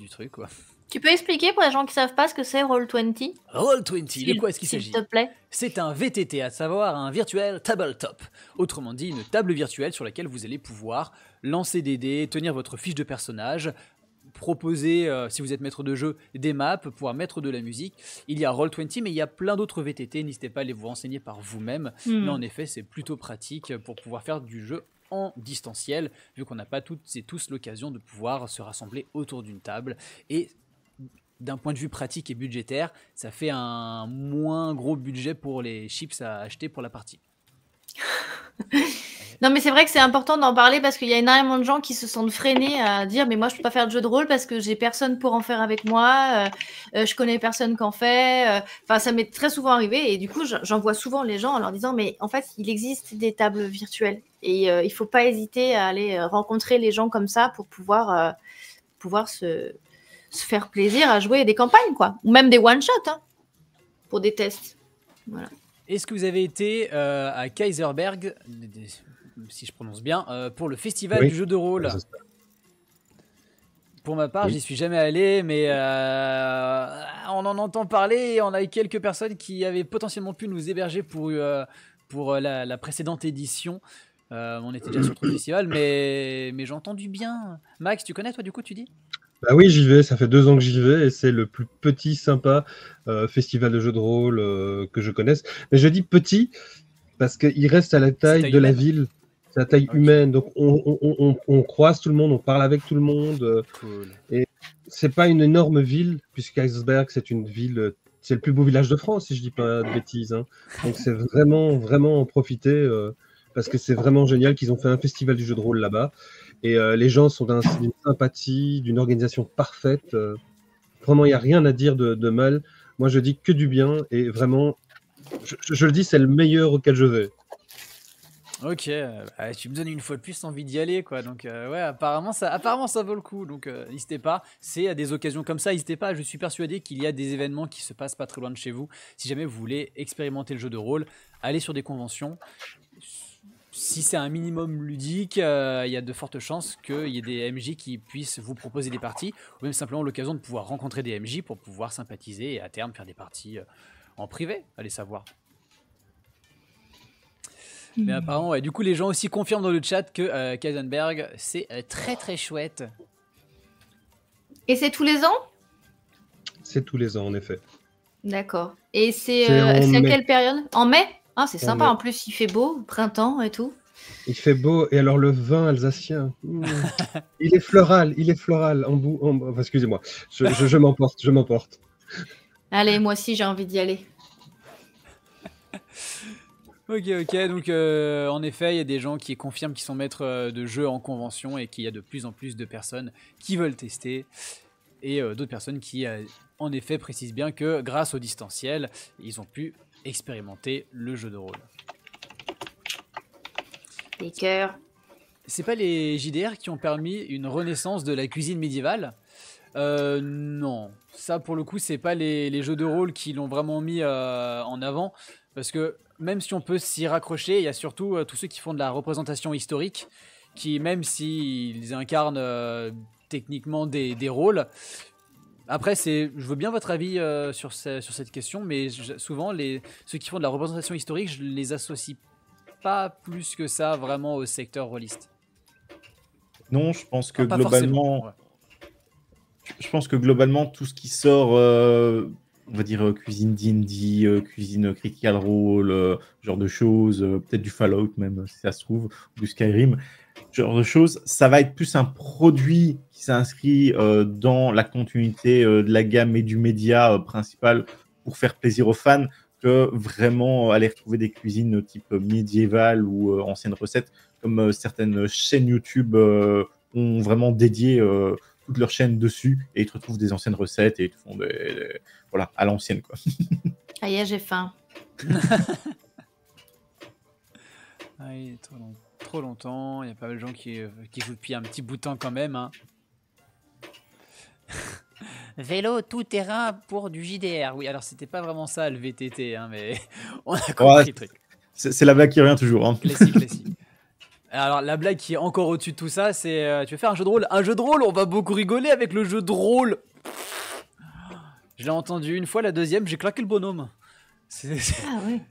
truc, quoi. Tu peux expliquer pour les gens qui savent pas ce que c'est Roll20? Roll20, de quoi est-ce qu'il s'agit? S'il te plaît. C'est un VTT, à savoir un virtuel tabletop. Autrement dit, une table virtuelle sur laquelle vous allez pouvoir lancer des dés, tenir votre fiche de personnage, proposer, si vous êtes maître de jeu, des maps, pouvoir mettre de la musique. Il y a Roll20, mais il y a plein d'autres VTT. N'hésitez pas à aller vous renseigner par vous-même. Mais en effet, c'est plutôt pratique pour pouvoir faire du jeu en distanciel, vu qu'on n'a pas toutes et tous l'occasion de pouvoir se rassembler autour d'une table. Et d'un point de vue pratique et budgétaire, ça fait un moins gros budget pour les chips à acheter pour la partie. Non, mais c'est vrai que c'est important d'en parler parce qu'il y a énormément de gens qui se sentent freinés à dire mais moi je peux pas faire de jeu de rôle parce que j'ai personne pour en faire avec moi, je connais personne qui en fait. Enfin, ça m'est très souvent arrivé et du coup j'en vois souvent les gens en leur disant mais en fait il existe des tables virtuelles et il faut pas hésiter à aller rencontrer les gens comme ça pour pouvoir se faire plaisir à jouer des campagnes quoi, ou même des one shot hein, pour des tests. Voilà. Est-ce que vous avez été à Kaiserberg, si je prononce bien, pour le festival du jeu de rôle? Ouais, c'est ça. Pour ma part, Oui. j'y suis jamais allé, mais on en entend parler et on a eu quelques personnes qui avaient potentiellement pu nous héberger pour la précédente édition. On était déjà sur le festival, mais j'ai entendu bien. Max, tu connais toi du coup, tu dis? Bah oui, j'y vais, ça fait 2 ans que j'y vais et c'est le plus petit, sympa festival de jeux de rôle que je connaisse. Mais je dis petit parce qu'il reste à la taille taille de la humaine. ville, c'est la taille Ok. humaine, donc on croise tout le monde, on parle avec tout le monde. Cool. Et c'est pas une énorme ville, puisque Kaisersberg, c'est une ville, c'est le plus beau village de France, si je dis pas de bêtises. Hein. Donc c'est vraiment, vraiment en profiter, parce que c'est vraiment génial qu'ils ont fait un festival du jeu de rôle là-bas. Et les gens sont d'une sympathie, d'une organisation parfaite. Vraiment, il n'y a rien à dire de mal. Moi, je dis que du bien. Et vraiment, je le dis, c'est le meilleur auquel je vais. Ok, bah, tu me donnes une fois de plus envie d'y aller, quoi. Donc, ouais, apparemment ça vaut le coup. Donc, n'hésitez pas. C'est à des occasions comme ça, n'hésitez pas. Je suis persuadé qu'il y a des événements qui se passent pas très loin de chez vous. Si jamais vous voulez expérimenter le jeu de rôle, allez sur des conventions. Si c'est un minimum ludique, il y a de fortes chances qu'il y ait des MJ qui puissent vous proposer des parties, ou même simplement l'occasion de pouvoir rencontrer des MJ pour pouvoir sympathiser et à terme faire des parties en privé. Allez savoir. Mais apparemment, ouais, du coup, les gens aussi confirment dans le chat que Kaiserberg, c'est très très chouette. Et c'est tous les ans? C'est tous les ans, en effet. D'accord. Et c'est C'est en à mai. quelle période? En mai? Ah, c'est En sympa. mai. En plus, il fait beau, printemps et tout. Il fait beau. Et alors, le vin alsacien, il est floral. Excusez-moi, je m'emporte. Allez, moi aussi, j'ai envie d'y aller. Ok, donc en effet, il y a des gens qui confirment qu'ils sont maîtres de jeu en convention et qu'il y a de plus en plus de personnes qui veulent tester. Et d'autres personnes qui, en effet, précisent bien que grâce au distanciel, ils ont pu expérimenter le jeu de rôle. Les cœurs. C'est pas les JDR qui ont permis une renaissance de la cuisine médiévale? Non, ça pour le coup c'est pas les jeux de rôle qui l'ont vraiment mis en avant, parce que même si on peut s'y raccrocher, il y a surtout tous ceux qui font de la représentation historique, qui même s'ils incarnent techniquement des rôles, après je veux bien votre avis sur cette question, mais souvent ceux qui font de la représentation historique, je les associe pas plus que ça vraiment au secteur rôliste. Non, je pense que Enfin, pas globalement, forcément, ouais. je pense que globalement, tout ce qui sort, on va dire cuisine D&D, cuisine Critical Role, genre de choses, peut-être du Fallout même, si ça se trouve, ou du Skyrim, genre de choses, ça va être plus un produit qui s'inscrit dans la continuité de la gamme et du média principal pour faire plaisir aux fans, que vraiment aller retrouver des cuisines type médiévale ou anciennes recettes, comme certaines chaînes YouTube ont vraiment dédié toute leur chaîne dessus, et ils te retrouvent des anciennes recettes et ils te font voilà, à l'ancienne, quoi. Ah, y est, j'ai faim. Oui, trop longtemps, il y a pas mal de gens qui jouent depuis un petit bout de temps quand même. Hein. Vélo tout terrain pour du JDR. Oui, alors c'était pas vraiment ça le VTT, hein, mais on a compris le truc. C'est la blague qui revient toujours. Hein. Classique. Alors la blague qui est encore au-dessus de tout ça, c'est tu veux faire un jeu de rôle? Un jeu de rôle, on va beaucoup rigoler avec le jeu de rôle. Je l'ai entendu une fois, la deuxième, j'ai claqué le bonhomme. Ah ouais.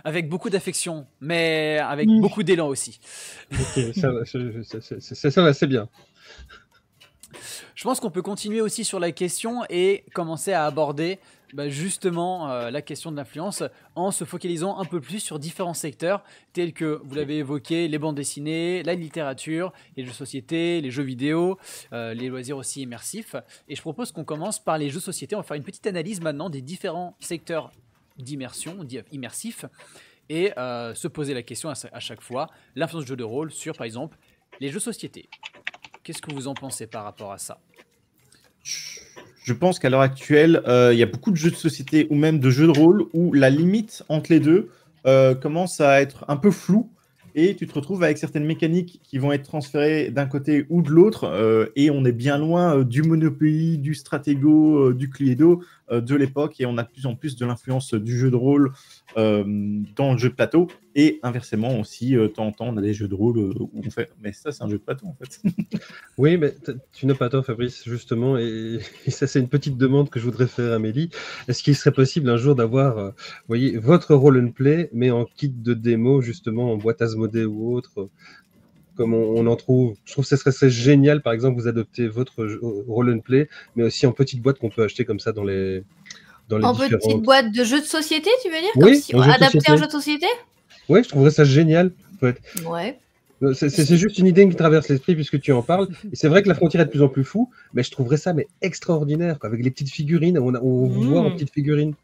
Avec beaucoup d'affection, mais avec beaucoup d'élan aussi. Ok, ça va, c'est bien. Je pense qu'on peut continuer aussi sur la question et commencer à aborder justement la question de l'influence en se focalisant un peu plus sur différents secteurs tels que, vous l'avez évoqué, les bandes dessinées, la littérature, les jeux de société, les jeux vidéo, les loisirs aussi immersifs. Et je propose qu'on commence par les jeux de société. On va faire une petite analyse maintenant des différents secteurs d'immersion, immersifs, et se poser la question à chaque fois, l'influence du jeu de rôle sur, par exemple, les jeux de société. Qu'est-ce que vous en pensez par rapport à ça? Je pense qu'à l'heure actuelle, il y a beaucoup de jeux de société ou même de jeux de rôle où la limite entre les deux commence à être un peu floue et tu te retrouves avec certaines mécaniques qui vont être transférées d'un côté ou de l'autre et on est bien loin du Monopoly, du Stratego, du Cluedo de l'époque et on a de plus en plus de l'influence du jeu de rôle dans le jeu de plateau et inversement aussi, de temps en temps, on a des jeux de rôle où on fait « mais ça, c'est un jeu de plateau en fait ». Oui, mais tu n'as pas tort, Fabrice, justement, et ça, c'est une petite demande que je voudrais faire à Amélie. Est-ce qu'il serait possible un jour d'avoir, vous voyez, votre roll and play, mais en kit de démo, justement, en boîte Asmodée ou autre, comme on en trouve. Je trouve que ce serait génial, par exemple, vous adoptez votre roll and play, mais aussi en petite boîte qu'on peut acheter comme ça dans les En différentes... petite boîte de jeux de société, tu veux dire? Oui, Comme si en jeu de adapté société. un jeu de société? Oui, je trouverais ça génial. En fait. Ouais. C'est juste une idée qui me traverse l'esprit puisque tu en parles. Et c'est vrai que la frontière est de plus en plus floue, mais je trouverais ça extraordinaire, quoi, avec les petites figurines. On vous voit en petites figurines.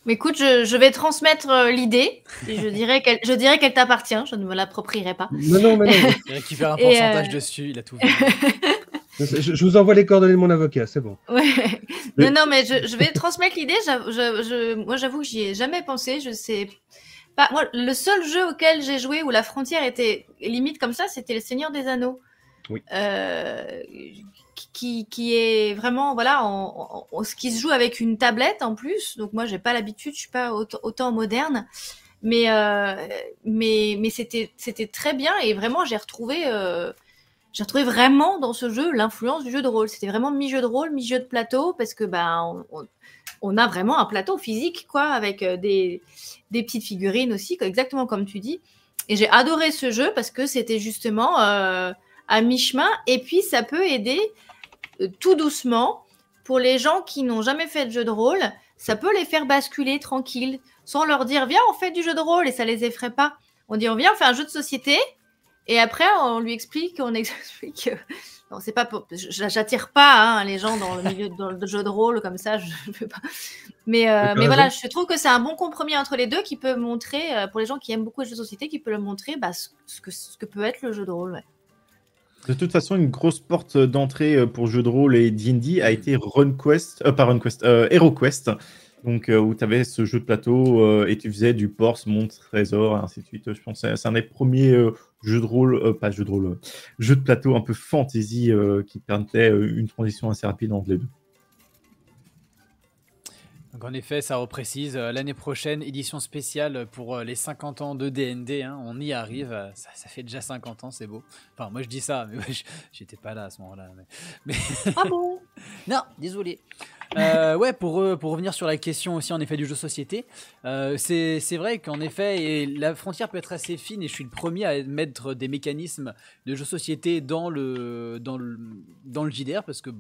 Mais écoute, je vais transmettre l'idée et je dirais qu'elle t'appartient. Je ne me l'approprierai pas. Non, mais non. Il récupère un pourcentage dessus, il a tout vu. Je vous envoie les coordonnées de mon avocat, c'est bon. Ouais. Non, mais je vais transmettre l'idée. Moi, j'avoue que j'y ai jamais pensé. Je sais pas. Moi, le seul jeu auquel j'ai joué où la frontière était limite comme ça, c'était Le Seigneur des Anneaux. Oui. Qui est vraiment, voilà, ce qui se joue avec une tablette en plus. Donc moi, j'ai pas l'habitude, je suis pas autant moderne. Mais c'était très bien et vraiment, j'ai retrouvé vraiment dans ce jeu l'influence du jeu de rôle. C'était vraiment mi-jeu de rôle, mi-jeu de plateau parce que on a vraiment un plateau physique, quoi, avec des petites figurines aussi, exactement comme tu dis. Et j'ai adoré ce jeu parce que c'était justement à mi-chemin. Et puis, ça peut aider tout doucement pour les gens qui n'ont jamais fait de jeu de rôle. Ça peut les faire basculer tranquille, sans leur dire « Viens, on fait du jeu de rôle » et ça les effraie pas. On dit « On vient, on fait un jeu de société » et après, on lui explique, on explique... Non, c'est pas pour... J'attire pas les gens dans le milieu dans le jeu de rôle comme ça, je peux pas. Mais voilà, je trouve que c'est un bon compromis entre les deux qui peut montrer, pour les gens qui aiment beaucoup les jeux de société, qui peut leur montrer ce que peut être le jeu de rôle. Ouais. De toute façon, une grosse porte d'entrée pour jeu de rôle et D&D a été HeroQuest, donc où tu avais ce jeu de plateau et tu faisais du Porce, Montre, Trésor, et ainsi de suite. Je pense que c'est un des premiers jeux de rôle, jeu de plateau un peu fantasy qui permettait une transition assez rapide entre les deux. Donc en effet, ça reprécise l'année prochaine, édition spéciale pour les 50 ans de D&D. Hein, on y arrive, ça fait déjà 50 ans, c'est beau. Enfin, moi je dis ça, mais j'étais pas là à ce moment-là. Mais... Ah bon? Non, désolé. Ouais, pour revenir sur la question aussi en effet du jeu société, c'est vrai qu'en effet et la frontière peut être assez fine et je suis le premier à mettre des mécanismes de jeu société dans le JDR parce que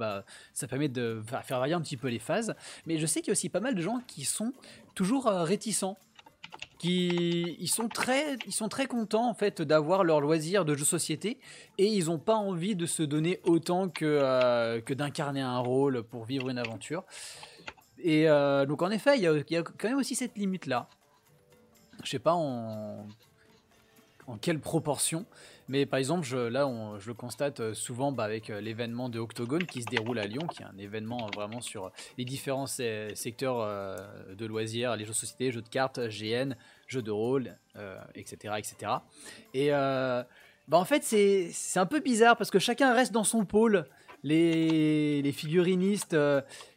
ça permet de faire varier un petit peu les phases, mais je sais qu'il y a aussi pas mal de gens qui sont toujours réticents. Ils sont très contents en fait d'avoir leur loisir de jeu société et ils n'ont pas envie de se donner autant que d'incarner un rôle pour vivre une aventure. Et donc en effet, il y a quand même aussi cette limite là. Je sais pas en quelle proportion, mais par exemple je le constate souvent avec l'événement de Octogone qui se déroule à Lyon, qui est un événement vraiment sur les différents secteurs de loisirs, les jeux de société, jeux de cartes, GN, jeux de rôle, etc. Et en fait c'est un peu bizarre parce que chacun reste dans son pôle. Les figurinistes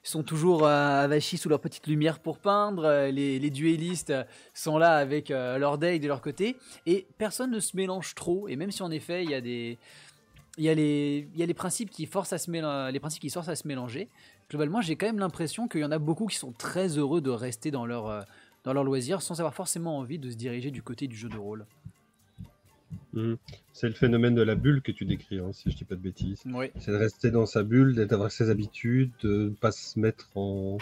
sont toujours avachis sous leur petite lumière pour peindre, les duellistes sont là avec leur dé de leur côté et personne ne se mélange trop. Et même si en effet il y a les principes qui forcent à se mélanger, globalement j'ai quand même l'impression qu'il y en a beaucoup qui sont très heureux de rester dans leur loisir sans avoir forcément envie de se diriger du côté du jeu de rôle. C'est le phénomène de la bulle que tu décris, si je dis pas de bêtises. Oui. C'est de rester dans sa bulle, d'avoir ses habitudes, de ne pas se mettre en...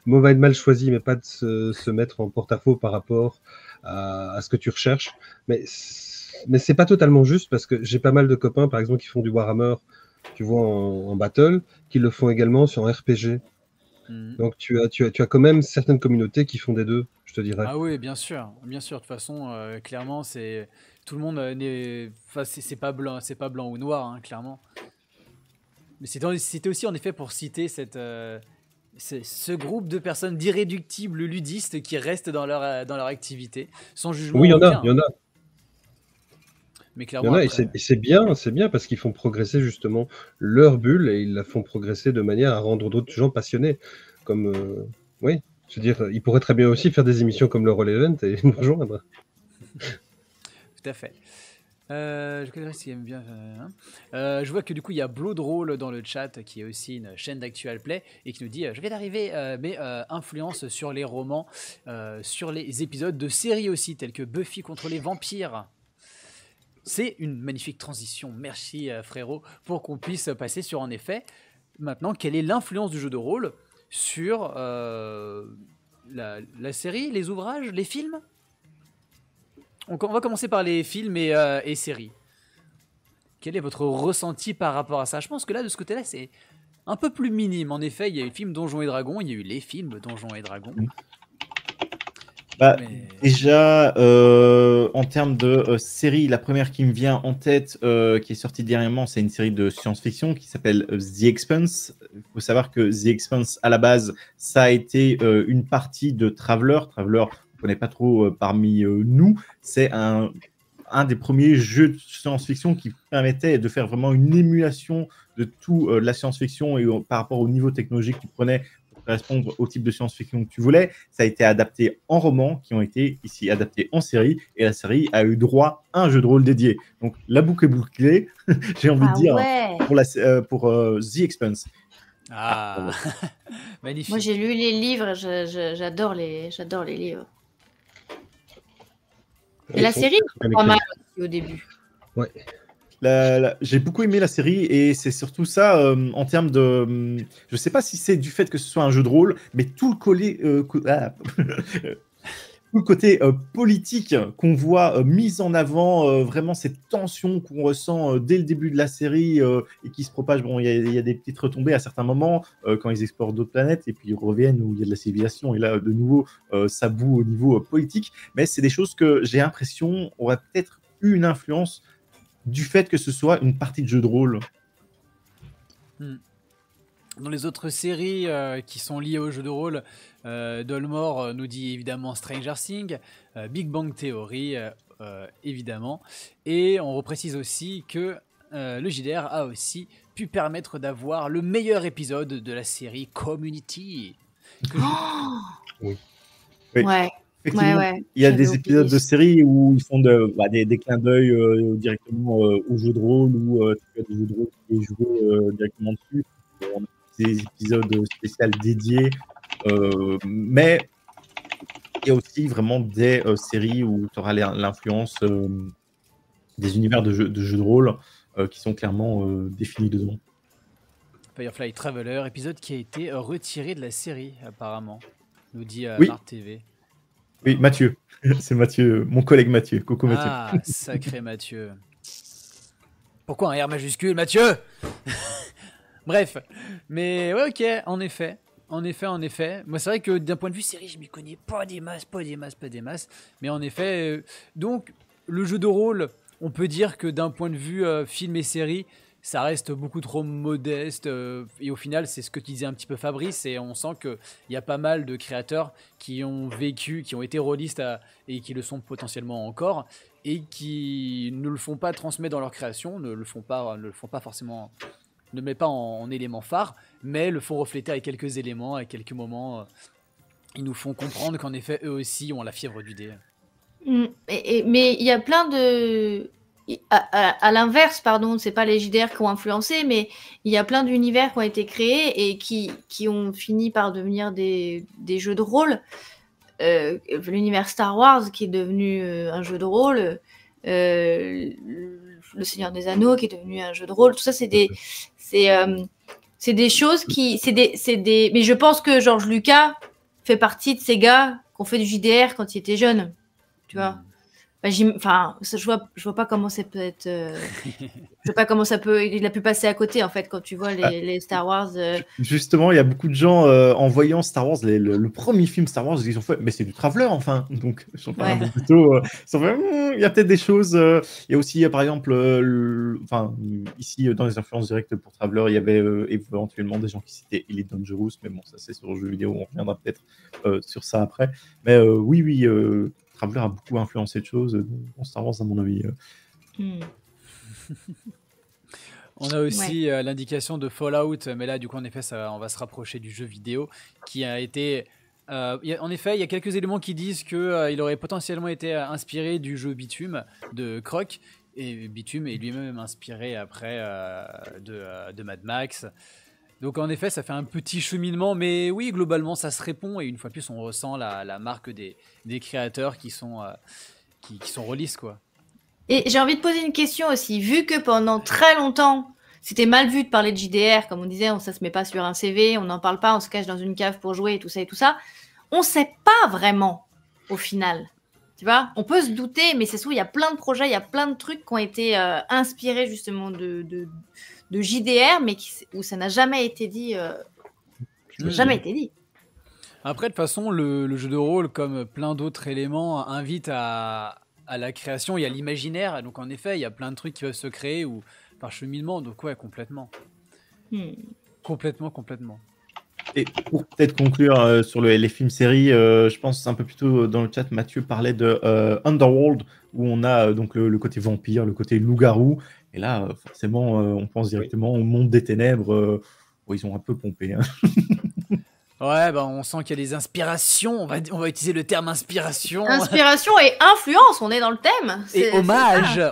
mauvais et mal choisi, mais pas de se mettre en porte-à-faux par rapport à ce que tu recherches. Mais c'est pas totalement juste parce que j'ai pas mal de copains, par exemple, qui font du Warhammer, tu vois, en battle, qui le font également sur un RPG. Donc tu as quand même certaines communautés qui font des deux, je te dirais. Ah oui, bien sûr, bien sûr. De toute façon, clairement, c'est tout le monde n'est, enfin, c'est pas blanc ou noir, hein, clairement. Mais c'était aussi en effet pour citer ce groupe de personnes d'irréductibles ludistes qui restent dans leur activité, sans jugement Oui, il y en a, aucun. il y en a. Mais Il y clairement, en a, et après, c'est bien parce qu'ils font progresser justement leur bulle et ils la font progresser de manière à rendre d'autres gens passionnés. Comme, oui, je veux dire, ils pourraient très bien aussi faire des émissions comme le Roll Event et nous rejoindre. tout à fait. Je connais ce qui aime bien. Je vois que du coup il y a Blood Roll dans le chat qui est aussi une chaîne d'Actual Play et qui nous dit je viens d'arriver mais influence sur les romans, sur les épisodes de séries aussi tels que Buffy contre les vampires. C'est une magnifique transition, merci frérot, pour qu'on puisse passer sur en effet maintenant quelle est l'influence du jeu de rôle sur la série, les ouvrages, les films. On va commencer par les films et séries. Quel est votre ressenti par rapport à ça? Je pense que là, de ce côté-là, c'est un peu plus minime. En effet, il y a eu le film Donjons et Dragons, il y a eu les films Donjons et Dragons. Bah, Mais- déjà, en termes de série, la première qui me vient en tête, qui est sortie dernièrement, c'est une série de science-fiction qui s'appelle The Expanse. Il faut savoir que The Expanse, à la base, ça a été une partie de Traveller. Traveller, on ne connaît pas trop parmi nous. C'est un des premiers jeux de science-fiction qui permettait de faire vraiment une émulation de tout la science-fiction et par rapport au niveau technologique qu'il prenait pour correspondre au type de science-fiction que tu voulais. Ça a été adapté en romans qui ont été ici adaptés en série et la série a eu droit à un jeu de rôle dédié. Donc la boucle est bouclée, j'ai envie de dire, ouais. pour The Expanse. Ah, magnifique. Moi, j'ai lu les livres, j'adore les livres. Et la série, Bien pas écrit. mal aussi au début. Ouais. J'ai beaucoup aimé la série et c'est surtout ça en termes de. Je sais pas si c'est du fait que ce soit un jeu de rôle, mais tout le tout le côté politique qu'on voit mis en avant, vraiment cette tension qu'on ressent dès le début de la série et qui se propage. Bon, il y a des petites retombées à certains moments quand ils explorent d'autres planètes et puis ils reviennent où il y a de la civilisation et là, de nouveau, ça boue au niveau politique. Mais c'est des choses que j'ai l'impression auraient peut-être eu une influence du fait que ce soit une partie de jeu de rôle. Dans les autres séries qui sont liées au jeu de rôle, Dolmore nous dit évidemment Stranger Things, Big Bang Theory évidemment, et on reprécise aussi que le JDR a aussi pu permettre d'avoir le meilleur épisode de la série Community. Que je- Oui. Ouais. Effectivement, Ouais. il y a J'avais des épisodes oublié. de série où ils font des clins d'œil directement au jeu de rôle ou tu as des jeux de rôle qui est joué directement dessus. On a des épisodes spéciaux dédiés, mais il y a aussi vraiment des séries où tu auras l'influence des univers de jeux de rôle qui sont clairement définis dedans. Firefly Traveler, épisode qui a été retiré de la série apparemment, nous dit Oui. Mart TV. Oui, Mathieu. C'est Mathieu, mon collègue Mathieu. Coucou Mathieu. Ah, sacré Mathieu. Pourquoi un R majuscule, Mathieu? Bref, mais ouais, ok, en effet. Moi, c'est vrai que d'un point de vue série, je m'y connais pas des masses. Mais en effet, donc, le jeu de rôle, on peut dire que d'un point de vue film et série, ça reste beaucoup trop modeste. Et au final, c'est ce que disait un petit peu Fabrice. Et on sent qu'il y a pas mal de créateurs qui ont vécu, qui ont été rôlistes et qui le sont potentiellement encore. Et qui ne le font pas transmettre dans leur création, ne le font pas forcément, ne le mettent pas en élément phare, mais le font refléter avec quelques éléments, à quelques moments. Ils nous font comprendre qu'en effet, eux aussi ont la fièvre du dé. Mais il y a plein de. À l'inverse, pardon, c'est pas les JDR qui ont influencé, mais il y a plein d'univers qui ont été créés et qui ont fini par devenir des jeux de rôle. L'univers Star Wars qui est devenu un jeu de rôle, le Seigneur des Anneaux qui est devenu un jeu de rôle, tout ça c'est des choses qui mais je pense que George Lucas fait partie de ces gars qui ont fait du JDR quand il était jeune, tu vois. Bah, enfin, je vois pas comment ça peut être. Je vois pas comment ça peut. Il a pu passer à côté en fait quand tu vois les Star Wars. Justement, il y a beaucoup de gens en voyant Star Wars, le premier film Star Wars, ils ont fait, mais c'est du Traveler enfin. Donc, ils sont pas plutôt. Ils ont fait, il y a peut-être des choses. Il y a aussi, par exemple, enfin, ici dans les influences directes pour Traveler, il y avait éventuellement des gens qui citaient Elite Dangerous, mais bon, ça c'est sur le jeu vidéo, on reviendra peut-être sur ça après. Mais oui. Traveler a beaucoup influencé de choses dans Star Wars, à mon avis. On a aussi l'indication de Fallout, mais là, du coup, en effet, on va se rapprocher du jeu vidéo qui a été... en effet, il y a quelques éléments qui disent qu'il aurait potentiellement été inspiré du jeu Bitume de Croc, et Bitume est lui-même inspiré après de Mad Max. Donc en effet, ça fait un petit cheminement, mais oui, globalement, ça se répond, et une fois de plus, on ressent la marque des créateurs qui sont release, quoi. Et j'ai envie de poser une question aussi, vu que pendant très longtemps, c'était mal vu de parler de JDR, comme on disait, ça se met pas sur un CV, on n'en parle pas, on se cache dans une cave pour jouer et tout ça, on sait pas vraiment, au final. Tu vois, on peut se douter, mais c'est sûr, il y a plein de projets, il y a plein de trucs qui ont été inspirés justement de JDR, mais où ça n'a jamais été dit. Jamais été dit. Après, de toute façon, le jeu de rôle, comme plein d'autres éléments, invite à la création et à l'imaginaire. Donc, en effet, il y a plein de trucs qui peuvent se créer ou par cheminement. Donc, ouais, complètement. Complètement. Et pour peut-être conclure sur les films-séries, je pense un peu plus tôt dans le chat, Mathieu parlait de Underworld, où on a donc le côté vampire, le côté loup-garou. Et là, forcément, on pense directement au monde des ténèbres, où ils ont un peu pompé. Hein. Ouais, bah on sent qu'il y a des inspirations. On va utiliser le terme inspiration. Inspiration et influence, on est dans le thème. Et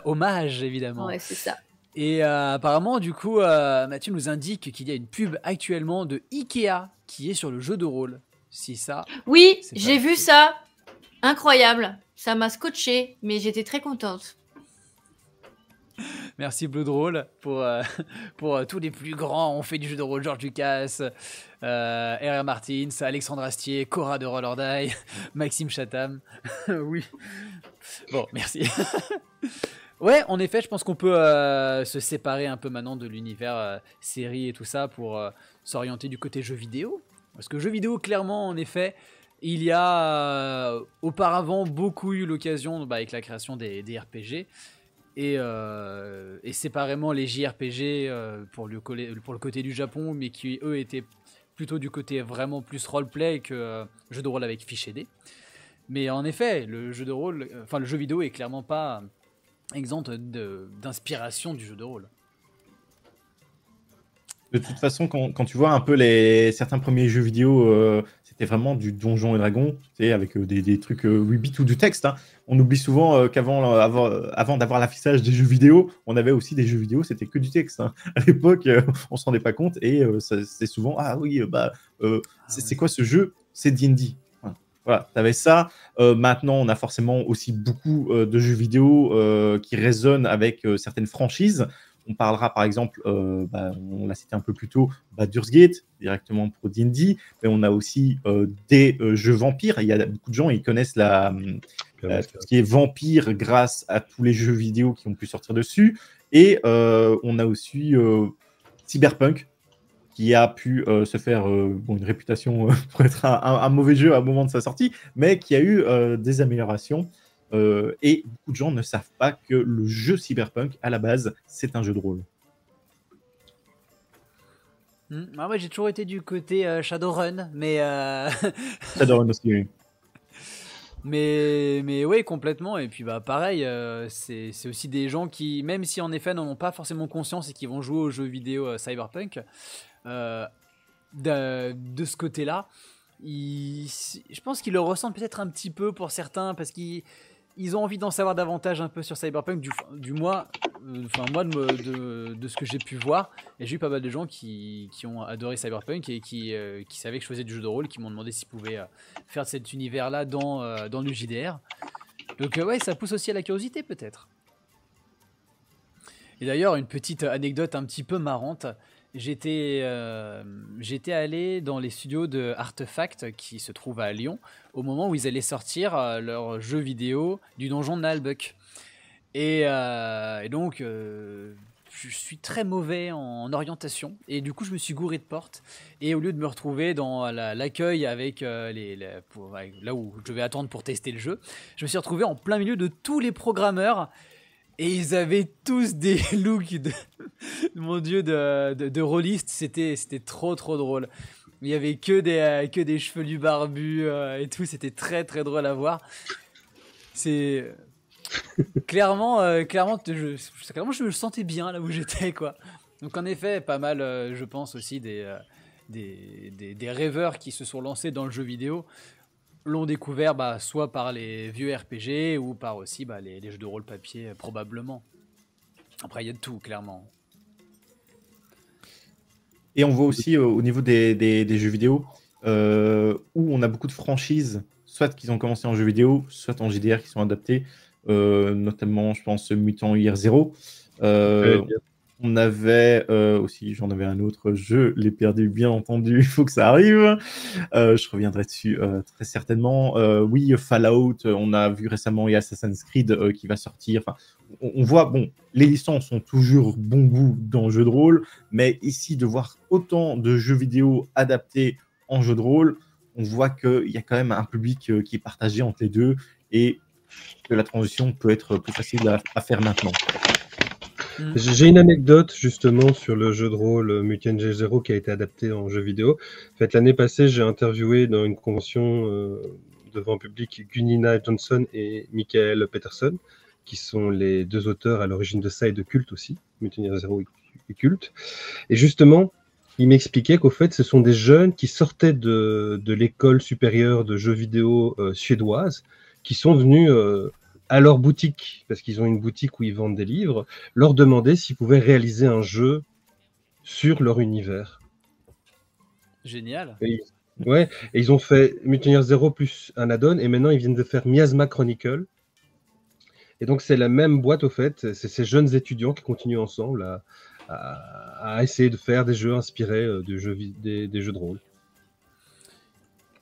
hommage, évidemment. Ouais, c'est ça. Et apparemment, du coup, Mathieu nous indique qu'il y a une pub actuellement de Ikea qui est sur le jeu de rôle. Si ça. Oui, j'ai vu ça. Incroyable. Ça m'a scotché, mais j'étais très contente. Merci Blood Roll pour tous les plus grands. On fait du jeu de rôle, George Lucas, R.R. Martins, Alexandre Astier, Cora de Roll or Die, Maxime Chatham. Oui. Bon, merci. Ouais, en effet, je pense qu'on peut se séparer un peu maintenant de l'univers série et tout ça pour s'orienter du côté jeu vidéo. Parce que jeu vidéo, clairement, en effet, il y a auparavant beaucoup eu l'occasion, avec la création des RPG, et séparément les JRPG pour le côté du Japon, mais qui, eux, étaient plutôt du côté vraiment plus roleplay que jeu de rôle avec fichier dés. Mais en effet, le jeu vidéo est clairement pas exempt d'inspiration du jeu de rôle. De toute façon, quand tu vois un peu certains premiers jeux vidéo, c'était vraiment du Donjons et Dragons, tu sais, avec des trucs 8 bits ou du texte. Hein. On oublie souvent avant d'avoir l'affichage des jeux vidéo, on avait aussi des jeux vidéo, c'était que du texte. Hein. À l'époque, on se rendait pas compte et c'est souvent c'est quoi ce jeu? C'est D&D. Voilà, tu avais ça. Maintenant, on a forcément aussi beaucoup de jeux vidéo qui résonnent avec certaines franchises. On parlera par exemple, on l'a cité un peu plus tôt, Baldur's Gate, directement pour D&D, mais on a aussi des jeux vampires. Il y a beaucoup de gens qui connaissent tout ce qui est vampire grâce à tous les jeux vidéo qui ont pu sortir dessus. Et on a aussi Cyberpunk, qui a pu se faire une réputation pour être un mauvais jeu à un moment de sa sortie, mais qui a eu des améliorations. Et beaucoup de gens ne savent pas que le jeu Cyberpunk, à la base, c'est un jeu de rôle. Ouais, j'ai toujours été du côté Shadowrun, mais... Shadowrun aussi, oui. Mais oui, complètement. Et puis pareil, c'est aussi des gens qui, même si en effet n'en ont pas forcément conscience et qui vont jouer aux jeux vidéo Cyberpunk, de ce côté-là, je pense qu'ils le ressentent peut-être un petit peu pour certains, parce qu'ils ont envie d'en savoir davantage un peu sur Cyberpunk, moi de ce que j'ai pu voir. Et j'ai eu pas mal de gens qui ont adoré Cyberpunk et qui savaient que je faisais du jeu de rôle, qui m'ont demandé s'ils pouvaient faire cet univers-là dans le JDR. Donc ouais, ça pousse aussi à la curiosité peut-être. Et d'ailleurs, une petite anecdote un petit peu marrante, j'étais allé dans les studios de Artefact qui se trouvent à Lyon au moment où ils allaient sortir leur jeu vidéo du donjon de Nalbuck. Et donc, je suis très mauvais en orientation. Et du coup, je me suis gouré de portes. Et au lieu de me retrouver dans l'accueil avec, là où je vais attendre pour tester le jeu, je me suis retrouvé en plein milieu de tous les programmeurs. Et ils avaient tous des looks mon Dieu, de rôlistes. C'était trop drôle. Il y avait que des chevelus barbus et tout. C'était très drôle à voir. C'est clairement, je me sentais bien là où j'étais, quoi. Donc en effet, pas mal, je pense aussi des rêveurs qui se sont lancés dans le jeu vidéo l'ont découvert soit par les vieux RPG ou par aussi les jeux de rôle papier, probablement. Après, il y a de tout, clairement. Et on voit aussi au niveau des jeux vidéo où on a beaucoup de franchises, soit qui ont commencé en jeux vidéo, soit en JDR qui sont adaptés, notamment, je pense, Mutant Year Zero. On avait aussi, j'en avais un autre, je l'ai perdu, bien entendu, il faut que ça arrive. Je reviendrai dessus très certainement. Oui, Fallout, on a vu récemment, il y a Assassin's Creed qui va sortir. Enfin, on voit, bon, les licences sont toujours bon goût dans le jeu de rôle, mais ici, de voir autant de jeux vidéo adaptés en jeu de rôle, on voit qu'il y a quand même un public qui est partagé entre les deux et que la transition peut être plus facile à faire maintenant. J'ai une anecdote justement sur le jeu de rôle Mutant Year Zero qui a été adapté en jeu vidéo. En fait, l'année passée, j'ai interviewé dans une convention devant un public Gunina Johnson et Michael Peterson, qui sont les deux auteurs à l'origine de ça et de Cult aussi, Mutant Year Zero et Cult. Et justement, ils m'expliquaient qu'au fait, ce sont des jeunes qui sortaient de l'école supérieure de jeux vidéo suédoise, qui sont venus à leur boutique, parce qu'ils ont une boutique où ils vendent des livres, leur demander s'ils pouvaient réaliser un jeu sur leur univers. Génial. Et ils ont fait Mutant Year Zero plus un add-on, et maintenant ils viennent de faire Miasma Chronicle. Et donc c'est la même boîte au fait, c'est ces jeunes étudiants qui continuent ensemble à essayer de faire des jeux inspirés des jeux de rôle.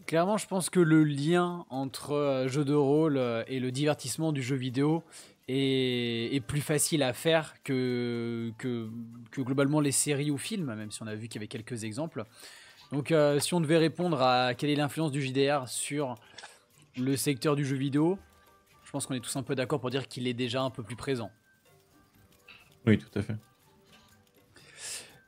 Clairement, je pense que le lien entre jeu de rôle et le divertissement du jeu vidéo est plus facile à faire que globalement les séries ou films, même si on a vu qu'il y avait quelques exemples. Donc si on devait répondre à quelle est l'influence du JDR sur le secteur du jeu vidéo, je pense qu'on est tous un peu d'accord pour dire qu'il est déjà un peu plus présent. Oui, tout à fait.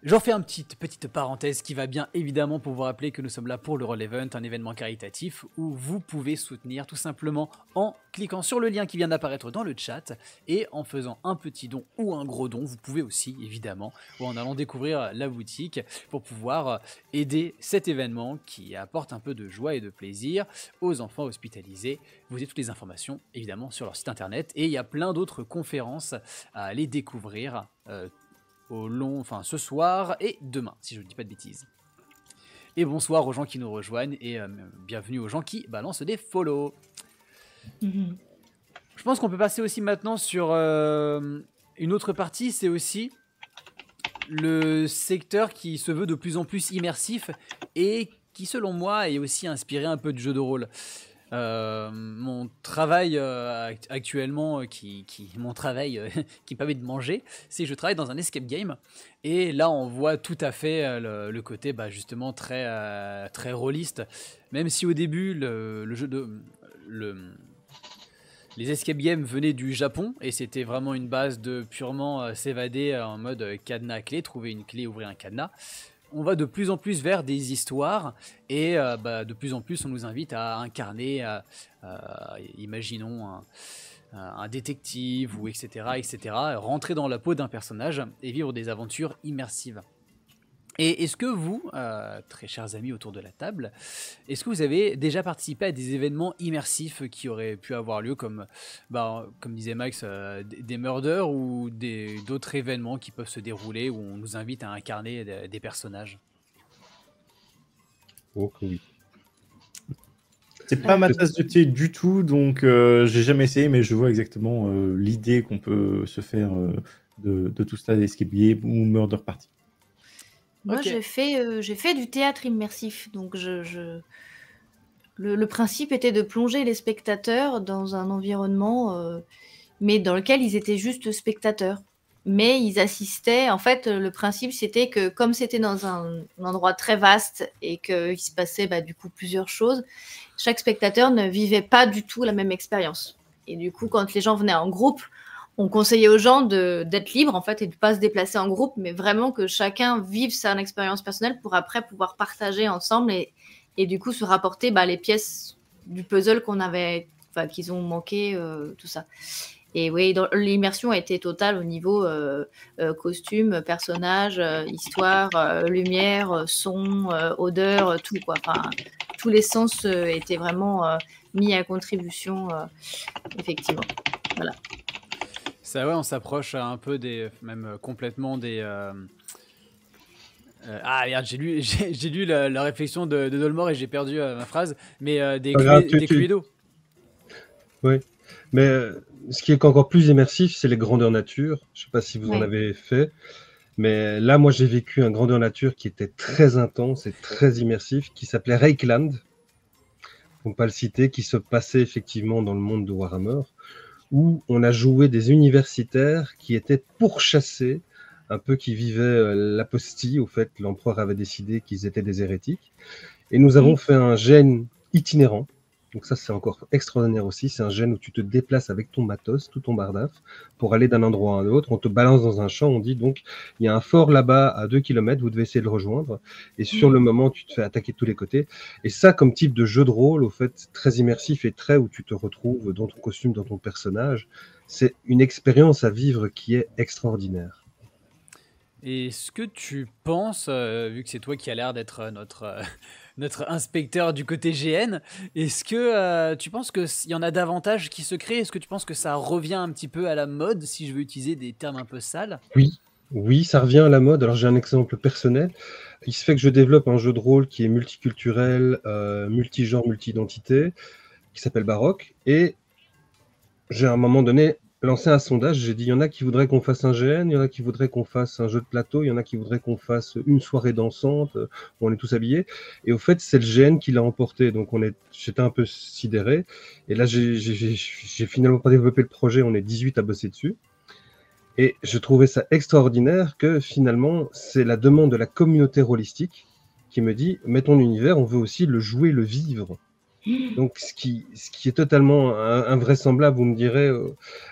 J'en fais une petite parenthèse qui va bien évidemment pour vous rappeler que nous sommes là pour le Roll Event, un événement caritatif où vous pouvez soutenir tout simplement en cliquant sur le lien qui vient d'apparaître dans le chat et en faisant un petit don ou un gros don. Vous pouvez aussi évidemment, ou en allant découvrir la boutique pour pouvoir aider cet événement qui apporte un peu de joie et de plaisir aux enfants hospitalisés. Vous avez toutes les informations évidemment sur leur site internet et il y a plein d'autres conférences à aller découvrir ce soir et demain, si je ne dis pas de bêtises. Et bonsoir aux gens qui nous rejoignent et bienvenue aux gens qui balancent des follow. Je pense qu'on peut passer aussi maintenant sur une autre partie, c'est aussi le secteur qui se veut de plus en plus immersif et qui, selon moi, est aussi inspiré un peu du jeu de rôle. Mon travail actuellement qui me permet de manger, c'est que je travaille dans un escape game et là on voit tout à fait le côté justement très rôliste, même si au début les escape games venaient du Japon et c'était vraiment une base de purement s'évader en mode cadenas clé, trouver une clé, ouvrir un cadenas. On va de plus en plus vers des histoires et de plus en plus on nous invite à incarner, imaginons un détective ou etc., rentrer dans la peau d'un personnage et vivre des aventures immersives. Et est-ce que vous, très chers amis autour de la table, est-ce que vous avez déjà participé à des événements immersifs qui auraient pu avoir lieu comme disait Max, des murders ou d'autres événements qui peuvent se dérouler où on nous invite à incarner des personnages? Oh oui. C'est pas ma tasse de thé du tout, donc j'ai jamais essayé, mais je vois exactement l'idée qu'on peut se faire de tout ça, d'escape game ou murder party. Moi, Ok. j'ai fait du théâtre immersif. Donc, le principe était de plonger les spectateurs dans un environnement, mais dans lequel ils étaient juste spectateurs. Mais ils assistaient. En fait, le principe, c'était que comme c'était dans un endroit très vaste et qu'il se passait du coup plusieurs choses, chaque spectateur ne vivait pas du tout la même expérience. Et du coup, quand les gens venaient en groupe, on conseillait aux gens d'être libres en fait et de ne pas se déplacer en groupe, mais vraiment que chacun vive son expérience personnelle pour après pouvoir partager ensemble et du coup se rapporter les pièces du puzzle qu'ils ont manqué, tout ça. Et oui, l'immersion a été totale au niveau costume, personnage, histoire, lumière, son, odeur, tout quoi. Enfin, tous les sens étaient vraiment mis à contribution, effectivement. Voilà. Ça, ouais, on s'approche un peu même complètement des. Ah merde, j'ai lu la réflexion de Dolmore et j'ai perdu ma phrase, mais des Pas grave, Cluedo. Oui, mais ce qui est encore plus immersif, c'est les grandeurs nature. Je sais pas si vous en Ouais. avez fait, mais là, moi, j'ai vécu un grandeur nature qui était très intense et très immersif, qui s'appelait Reikland, pour ne pas le citer, qui se passait effectivement dans le monde de Warhammer, où on a joué des universitaires qui étaient pourchassés, un peu qui vivaient l'apostie. Au fait, l'empereur avait décidé qu'ils étaient des hérétiques. Et nous avons fait un gène itinérant. Donc ça, c'est encore extraordinaire aussi. C'est un gène où tu te déplaces avec ton matos, tout ton bardaf, pour aller d'un endroit à un autre. On te balance dans un champ, on dit donc, il y a un fort là-bas à 2 km, vous devez essayer de le rejoindre. Et sur le moment, tu te fais attaquer de tous les côtés. Et ça, comme type de jeu de rôle, au fait, très immersif et très où tu te retrouves dans ton costume, dans ton personnage, c'est une expérience à vivre qui est extraordinaire. Et est-ce que tu penses, vu que c'est toi qui as l'air d'être notre inspecteur du côté GN, est-ce que tu penses qu'il y en a davantage qui se créent? Est-ce que tu penses que ça revient un petit peu à la mode, si je veux utiliser des termes un peu sales? Oui, ça revient à la mode. Alors j'ai un exemple personnel. Il se fait que je développe un jeu de rôle qui est multiculturel, multigenre, multi-identité, qui s'appelle Baroque. Et j'ai à un moment donné lancé un sondage. J'ai dit, il y en a qui voudraient qu'on fasse un GN, il y en a qui voudraient qu'on fasse un jeu de plateau, il y en a qui voudraient qu'on fasse une soirée dansante, où on est tous habillés. Et au fait, c'est le GN qui l'a emporté. Donc j'étais un peu sidéré. Et là, j'ai finalement pas développé le projet. On est 18 à bosser dessus. Et je trouvais ça extraordinaire que finalement, c'est la demande de la communauté rôlistique qui me dit, mets ton univers, on veut aussi le jouer, le vivre. Donc, ce qui est totalement invraisemblable, vous me direz,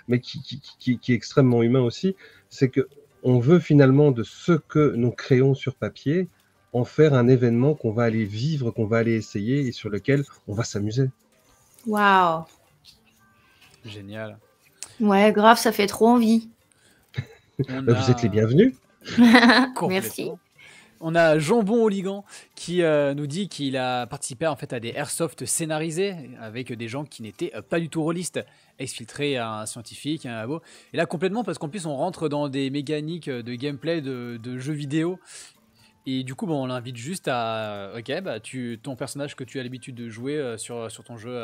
mais qui est extrêmement humain aussi, c'est que on veut finalement de ce que nous créons sur papier, en faire un événement qu'on va aller vivre, qu'on va aller essayer et sur lequel on va s'amuser. Waouh. Génial. Ouais, grave, ça fait trop envie. Vous êtes les bienvenus. Merci. On a Jambon Oligan qui nous dit qu'il a participé en fait à des airsoft scénarisés avec des gens qui n'étaient pas du tout rôlistes, exfiltrés à un scientifique, à un labo. Et là complètement parce qu'en plus on rentre dans des mécaniques de gameplay de jeux vidéo. Et du coup, on l'invite juste à... Ok, ton personnage que tu as l'habitude de jouer sur ton jeu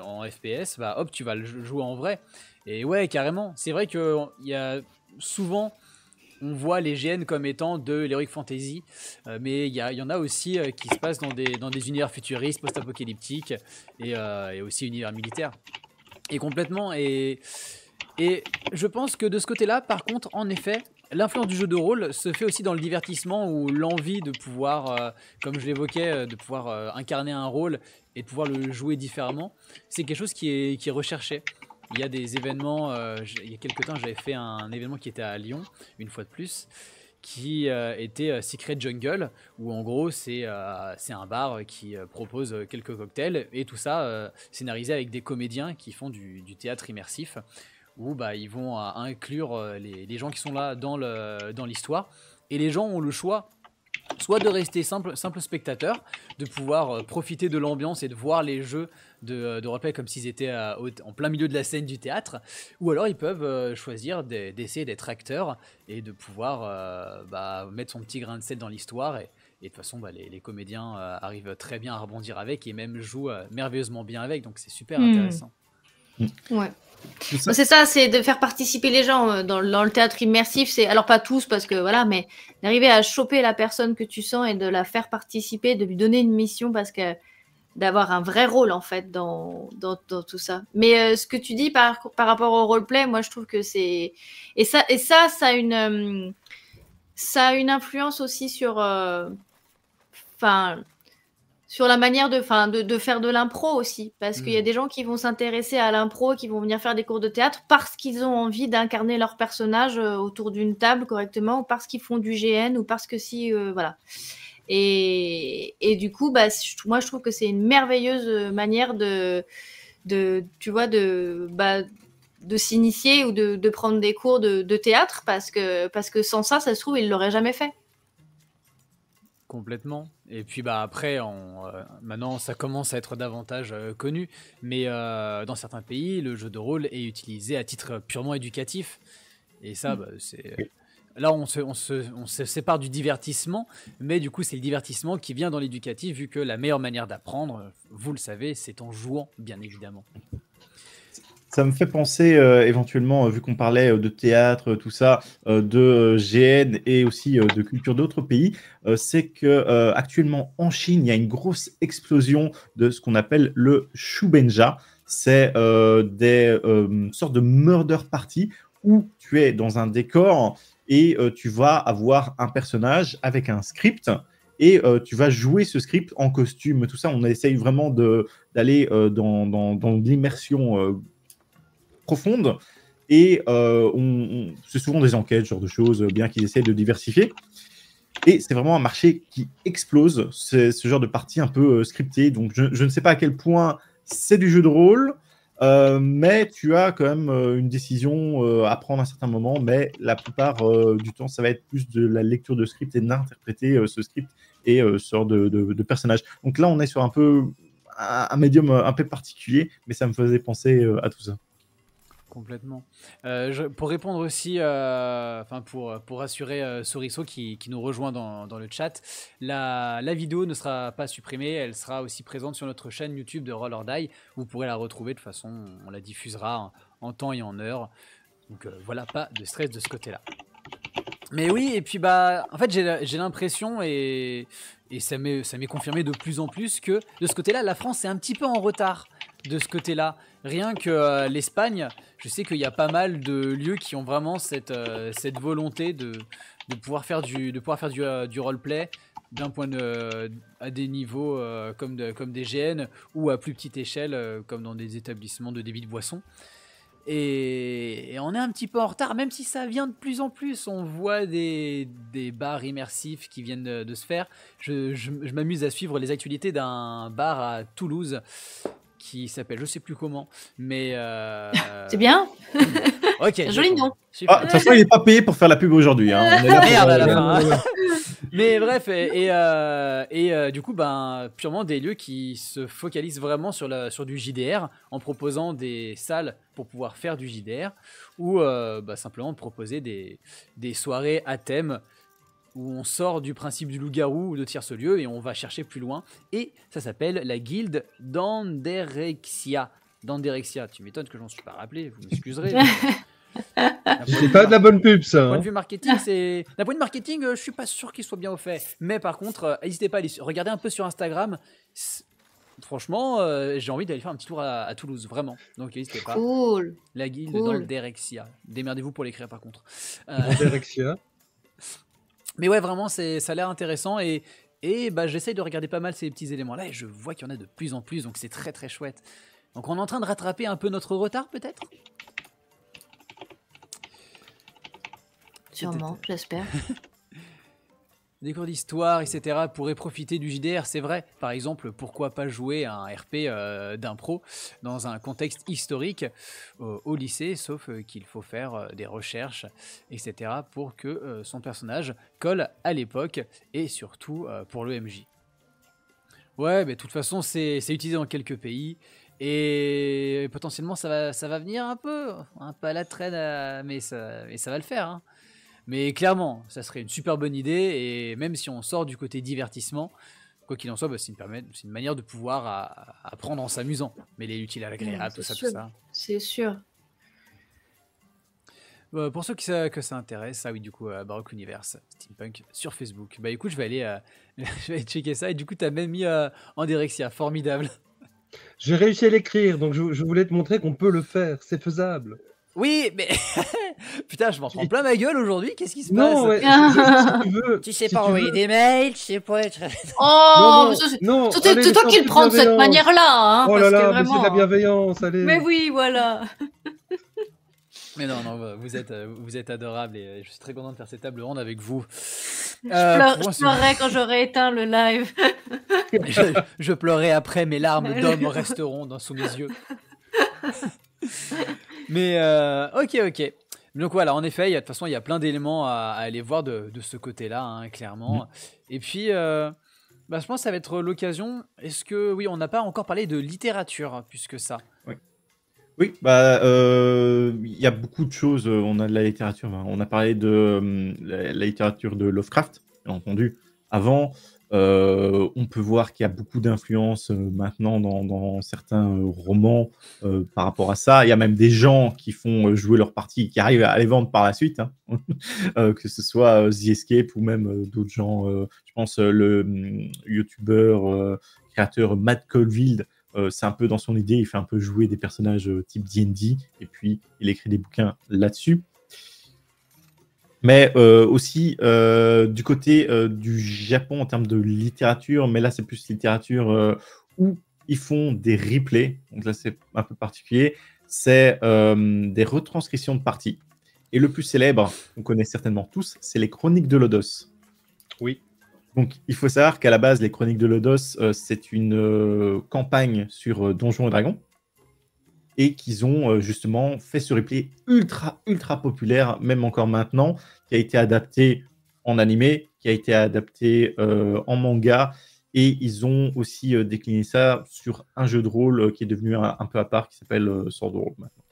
en FPS, hop, tu vas le jouer en vrai. Et ouais, carrément. C'est vrai qu'il y a souvent... On voit les GN comme étant de l'heroic fantasy, mais il y en a aussi qui se passent dans des univers futuristes, post-apocalyptiques et aussi univers militaires. Et complètement. Et je pense que de ce côté-là, par contre, en effet, l'influence du jeu de rôle se fait aussi dans le divertissement ou l'envie de pouvoir, comme je l'évoquais, de pouvoir incarner un rôle et de pouvoir le jouer différemment. C'est quelque chose qui est recherché. Il y a des événements, il y a quelques temps j'avais fait un événement qui était à Lyon, une fois de plus, qui était Secret Jungle, où en gros c'est un bar qui propose quelques cocktails, et tout ça scénarisé avec des comédiens qui font du théâtre immersif, où ils vont inclure les gens qui sont là dans l'histoire, et les gens ont le choix soit de rester simple spectateur, de pouvoir profiter de l'ambiance et de voir les jeux de roleplay comme s'ils étaient en plein milieu de la scène du théâtre, ou alors ils peuvent choisir d'essayer d'être acteurs et de pouvoir mettre son petit grain de sel dans l'histoire, et de toute façon les comédiens arrivent très bien à rebondir avec et même jouent merveilleusement bien avec, donc c'est super intéressant. Ouais. C'est ça, c'est de faire participer les gens dans le théâtre immersif. C'est alors pas tous parce que voilà, mais d'arriver à choper la personne que tu sens et de la faire participer, de lui donner une mission parce que d'avoir un vrai rôle en fait dans tout ça. Mais ce que tu dis par rapport au roleplay, moi je trouve que c'est ça a une influence aussi sur sur la manière de faire de l'impro aussi, parce qu'il y a des gens qui vont s'intéresser à l'impro, qui vont venir faire des cours de théâtre parce qu'ils ont envie d'incarner leur personnage autour d'une table correctement, ou parce qu'ils font du GN, ou parce que voilà. Et du coup, moi je trouve que c'est une merveilleuse manière de s'initier ou de prendre des cours de théâtre, parce que sans ça se trouve, il l'aurait jamais fait. Complètement. Et puis après, maintenant, ça commence à être davantage connu, mais dans certains pays, le jeu de rôle est utilisé à titre purement éducatif. Et ça, c'est... Là, on se sépare du divertissement, mais du coup, c'est le divertissement qui vient dans l'éducatif, vu que la meilleure manière d'apprendre, vous le savez, c'est en jouant, bien évidemment. Ça me fait penser éventuellement, vu qu'on parlait de théâtre, tout ça, de GN et aussi de culture d'autres pays, c'est que actuellement en Chine, il y a une grosse explosion de ce qu'on appelle le shubenja. C'est des sortes de murder party où tu es dans un décor et tu vas avoir un personnage avec un script. Et tu vas jouer ce script en costume, tout ça. On essaye vraiment d'aller dans l'immersion profonde, et c'est souvent des enquêtes, ce genre de choses, bien qu'ils essaient de diversifier. Et c'est vraiment un marché qui explose, c'est ce genre de partie un peu scriptée. Donc je ne sais pas à quel point c'est du jeu de rôle, mais tu as quand même une décision à prendre à un certain moment, mais la plupart du temps, ça va être plus de la lecture de script et d'interpréter ce script et ce genre de personnage. Donc là, on est sur un médium un peu particulier, mais ça me faisait penser à tout ça. Complètement. Pour répondre aussi, pour rassurer Soriso qui nous rejoint dans le chat, la vidéo ne sera pas supprimée, elle sera aussi présente sur notre chaîne YouTube de Roll or Die. Vous pourrez la retrouver, de toute façon, on la diffusera en temps et en heure. Donc voilà, pas de stress de ce côté-là. Mais oui, et puis en fait j'ai l'impression, et ça m'est confirmé de plus en plus, que de ce côté-là, la France est un petit peu en retard de ce côté-là. Rien que l'Espagne, je sais qu'il y a pas mal de lieux qui ont vraiment cette volonté de pouvoir faire du roleplay d'un point à des niveaux comme des GN, ou à plus petite échelle comme dans des établissements de débit de boissons. Et on est un petit peu en retard, même si ça vient de plus en plus. On voit des bars immersifs qui viennent de se faire. Je m'amuse à suivre les actualités d'un bar à Toulouse qui s'appelle, je sais plus comment, mais c'est bien. Ok, c'est un joli nom. De toute façon, il n'est pas payé pour faire la pub aujourd'hui. Hein. On est là merde à la fin. Mais bref, et du coup, purement des lieux qui se focalisent vraiment sur du JDR, en proposant des salles pour pouvoir faire du JDR, ou simplement proposer des soirées à thème où on sort du principe du loup-garou ou de tierce-lieu et on va chercher plus loin. Et ça s'appelle la guilde d'Anderexia. D'Anderexia, tu m'étonnes que je m'en suis pas rappelé, vous m'excuserez. C'est pas de la bonne pub, ça. D'un point de vue marketing, je suis pas sûr qu'il soit bien au fait. Mais par contre, n'hésitez pas à aller regarder un peu sur Instagram. Franchement, j'ai envie d'aller faire un petit tour à Toulouse, vraiment. Donc n'hésitez pas. Cool. La guilde d'Anderexia. Démerdez-vous pour l'écrire par contre. Anderexia. Mais ouais, vraiment, ça a l'air intéressant, et j'essaye de regarder pas mal ces petits éléments-là, et je vois qu'il y en a de plus en plus, donc c'est très très chouette. Donc on est en train de rattraper un peu notre retard, peut-être ? Sûrement, j'espère. Des cours d'histoire, etc. pourraient profiter du JDR, c'est vrai. Par exemple, pourquoi pas jouer à un RP d'impro dans un contexte historique au lycée, sauf qu'il faut faire des recherches, etc. pour que son personnage colle à l'époque, et surtout pour le MJ. Ouais, mais de toute façon, c'est utilisé dans quelques pays, et potentiellement ça va venir un peu à la traîne, mais ça va le faire, hein. Mais clairement, ça serait une super bonne idée, et même si on sort du côté divertissement, quoi qu'il en soit, c'est une manière de pouvoir apprendre en s'amusant. Mais les utiles à l'agréable, tout ça. C'est sûr. Pour ceux que ça intéresse, oui, du coup, Baroque Universe, Steampunk sur Facebook. Bah écoute, je vais aller, je vais aller checker ça. Et du coup, t'as même mis Andérexia, formidable. J'ai réussi à l'écrire, donc je voulais te montrer qu'on peut le faire, c'est faisable. Oui, mais putain, je m'en prends plein ma gueule aujourd'hui. Qu'est-ce qui se Non, passe? ouais, si tu veux. Tu sais si pas tu envoyer veux. des mails, tu sais pas être. Oh, Non, c'est allez, toi qui le de prends de cette bienveillance. manière-là, hein, Oh parce là que là, mais c'est de la vraiment. bienveillance, allez. Mais oui, voilà. Mais non, vous êtes adorable et je suis très content de faire cette table ronde avec vous. Je Pour moi, pleurerai quand j'aurai éteint le live. je pleurerai après, mes larmes d'homme resteront sous mes yeux. Mais ok. Donc voilà, en effet, de toute façon, il y a plein d'éléments à aller voir de ce côté-là, hein, clairement. Et puis, je pense que ça va être l'occasion. Est-ce que, oui, on n'a pas encore parlé de littérature, plus que ça. Oui, bah, il y a beaucoup de choses. On a de la littérature. On a parlé de la littérature de Lovecraft, bien entendu. Avant, on peut voir qu'il y a beaucoup d'influence maintenant dans certains romans par rapport à ça. Il y a même des gens qui font jouer leur partie, qui arrivent à les vendre par la suite, hein. Que ce soit The Escape ou même d'autres gens. Je pense le youtubeur créateur Matt Colville. C'est un peu dans son idée, il fait un peu jouer des personnages type D&D, et puis il écrit des bouquins là-dessus. Mais aussi du côté du Japon en termes de littérature, mais là c'est plus littérature où ils font des replays, donc là c'est un peu particulier, c'est des retranscriptions de parties. Et le plus célèbre, on connaît certainement tous, c'est les Chroniques de Lodos. Oui. Donc, il faut savoir qu'à la base, les Chroniques de Lodos, c'est une campagne sur Donjons et Dragons et qu'ils ont justement fait ce replay ultra populaire, même encore maintenant, qui a été adapté en animé, qui a été adapté en manga, et ils ont aussi décliné ça sur un jeu de rôle qui est devenu un peu à part, qui s'appelle Sword Roll maintenant.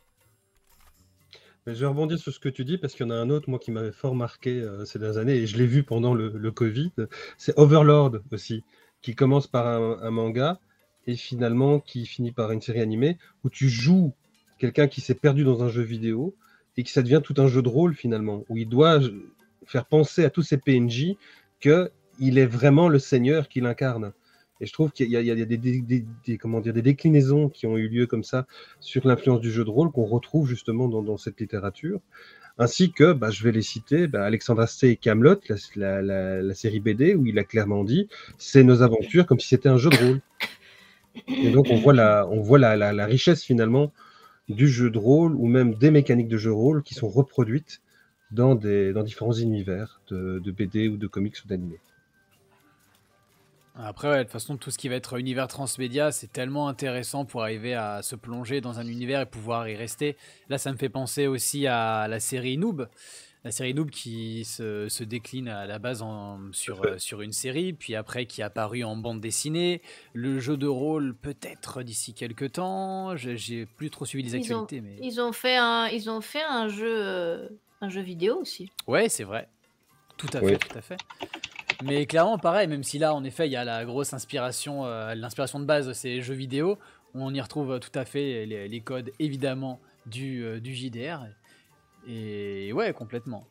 Mais je vais rebondir sur ce que tu dis parce qu'il y en a un autre, moi, qui m'avait fort marqué ces dernières années, et je l'ai vu pendant le Covid. C'est Overlord aussi, qui commence par un manga et finalement qui finit par une série animée où tu joues quelqu'un qui s'est perdu dans un jeu vidéo et que ça devient tout un jeu de rôle finalement, où il doit faire penser à tous ces PNJ qu'il est vraiment le seigneur qu'il incarne. Et je trouve qu'il y a des déclinaisons qui ont eu lieu comme ça sur l'influence du jeu de rôle qu'on retrouve justement dans cette littérature. Ainsi que, je vais les citer, Alexandre Astier et Kaamelott, la série BD, où il a clairement dit « c'est nos aventures comme si c'était un jeu de rôle ». Et donc on voit la richesse finalement du jeu de rôle ou même des mécaniques de jeu de rôle qui sont reproduites dans différents univers de BD ou de comics ou d'animés. Après, ouais, de toute façon, tout ce qui va être univers transmédia, c'est tellement intéressant pour arriver à se plonger dans un univers et pouvoir y rester. Là, ça me fait penser aussi à la série Noob. La série Noob qui se décline à la base sur une série, puis après qui est apparu en bande dessinée. Le jeu de rôle, peut-être d'ici quelques temps. J'ai plus trop suivi les actualités. Mais... Ils ont fait un jeu vidéo aussi. Ouais, c'est vrai. Tout à fait. Mais clairement, pareil, même si là, en effet, il y a la grosse inspiration, l'inspiration de base, c'est les jeux vidéo, on y retrouve tout à fait les codes, évidemment, du JDR. Et ouais, complètement.